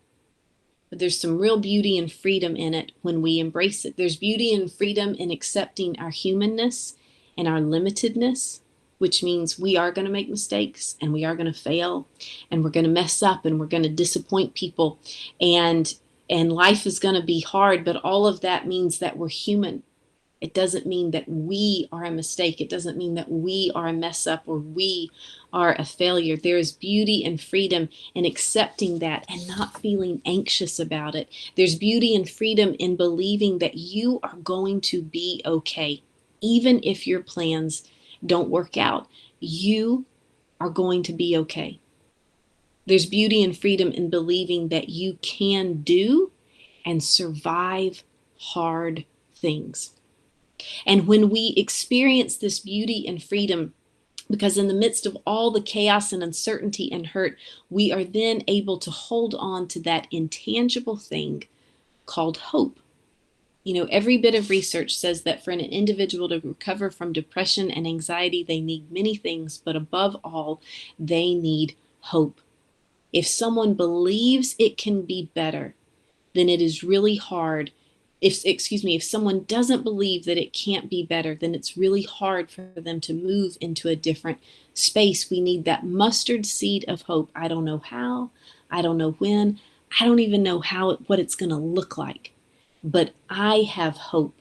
But there's some real beauty and freedom in it when we embrace it. There's beauty and freedom in accepting our humanness and our limitedness, which means we are going to make mistakes and we are going to fail and we're going to mess up and we're going to disappoint people. And life is going to be hard, but all of that means that we're human. It doesn't mean that we are a mistake. It doesn't mean that we are a mess up or we are a failure. There is beauty and freedom in accepting that and not feeling anxious about it. There's beauty and freedom in believing that you are going to be okay. Even if your plans don't work out, you are going to be okay. There's beauty and freedom in believing that you can do and survive hard things. And when we experience this beauty and freedom, because in the midst of all the chaos and uncertainty and hurt, we are then able to hold on to that intangible thing called hope. You know, every bit of research says that for an individual to recover from depression and anxiety, they need many things, but above all, they need hope. If someone believes it can be better, then it is really hard. If someone doesn't believe that it can't be better, then it's really hard for them to move into a different space. We need that mustard seed of hope. I don't know how, I don't know when, I don't even know what it's going to look like. But I have hope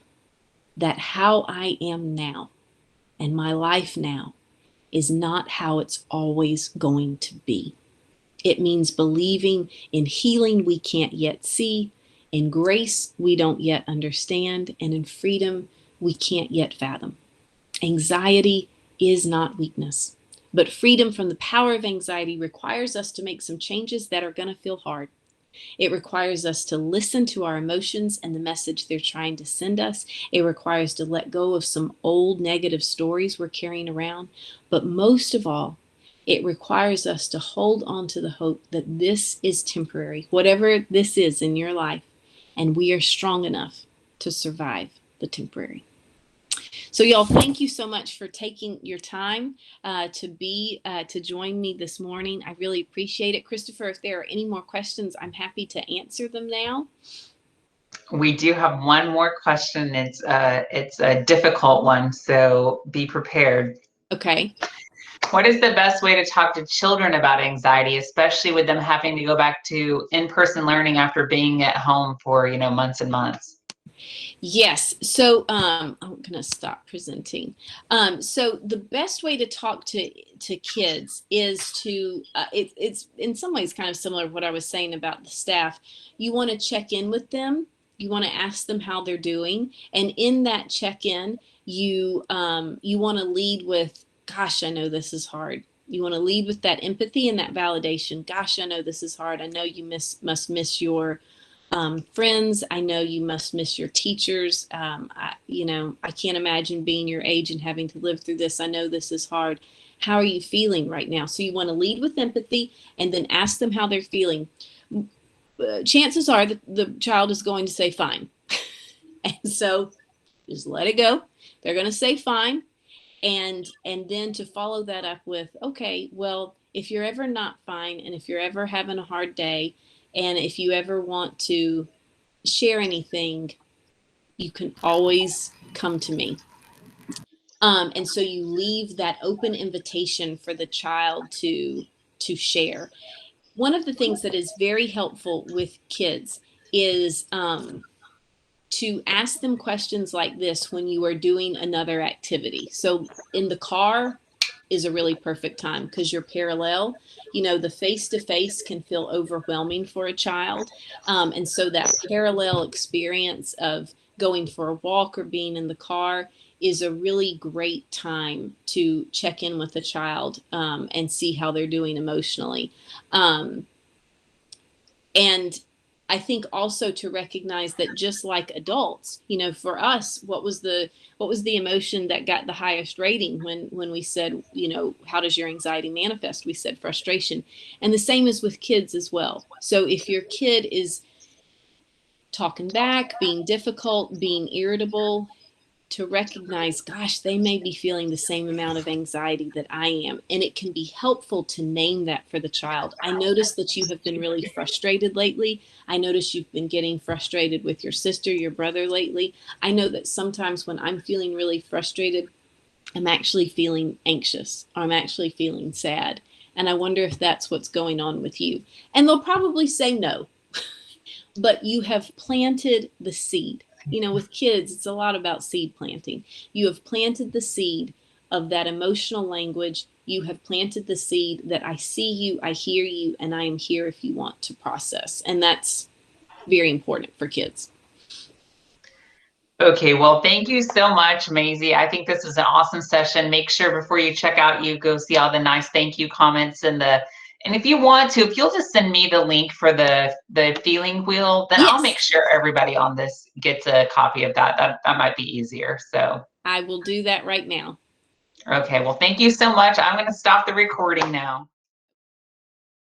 that how I am now and my life now is not how it's always going to be. It means believing in healing we can't yet see, in grace we don't yet understand, and in freedom we can't yet fathom. Anxiety is not weakness, but freedom from the power of anxiety requires us to make some changes that are going to feel hard. It requires us to listen to our emotions and the message they're trying to send us. It requires to let go of some old negative stories we're carrying around. But most of all, it requires us to hold on to the hope that this is temporary, whatever this is in your life, and we are strong enough to survive the temporary. So y'all, thank you so much for taking your time to join me this morning. I really appreciate it. Christopher, if there are any more questions, I'm happy to answer them now. We do have one more question. It's a difficult one, so be prepared. Okay. What is the best way to talk to children about anxiety, especially with them having to go back to in-person learning after being at home for, months and months? Yes. So I'm going to stop presenting. So the best way to talk to kids is to it's in some ways kind of similar to what I was saying about the staff. You want to check in with them. You want to ask them how they're doing, and in that check-in, you want to lead with, "Gosh, I know this is hard." You want to lead with that empathy and that validation. "Gosh, I know this is hard. I know you must miss your friends. I know you must miss your teachers. I can't imagine being your age and having to live through this. I know this is hard. How are you feeling right now?" So you want to lead with empathy and then ask them how they're feeling. Chances are that the child is going to say fine. And so just let it go. They're going to say fine. And then to follow that up with, okay, well, if you're ever not fine and if you're ever having a hard day, and if you ever want to share anything, you can always come to me. And so you leave that open invitation for the child to share. One of the things that is very helpful with kids is to ask them questions like this when you are doing another activity. So in the car is a really perfect time because you're parallel. The face-to-face can feel overwhelming for a child. And so that parallel experience of going for a walk or being in the car is a really great time to check in with a child and see how they're doing emotionally. And I think also to recognize that just like adults, for us, what was the emotion that got the highest rating when we said, how does your anxiety manifest? We said frustration. And the same is with kids as well. So if your kid is talking back, being difficult, being irritable, to recognize, gosh, they may be feeling the same amount of anxiety that I am. And it can be helpful to name that for the child. I notice that you have been really frustrated lately. I notice you've been getting frustrated with your sister, your brother lately. I know that sometimes when I'm feeling really frustrated, I'm actually feeling anxious, or I'm actually feeling sad. And I wonder if that's what's going on with you. And they'll probably say no, but you have planted the seed. You know, with kids, it's a lot about seed planting. You have planted the seed of that emotional language. You have planted the seed that I see you, I hear you, and I am here if you want to process. And that's very important for kids. Okay, well, thank you so much, Mazi. I think this was an awesome session. Make sure before you check out, you go see all the nice thank you comments and if you want to, if you'll just send me the link for the feeling wheel, then I'll Yes, make sure everybody on this gets a copy of that. That might be easier. So, I will do that right now. okay, well, thank you so much. I'm going to stop the recording now.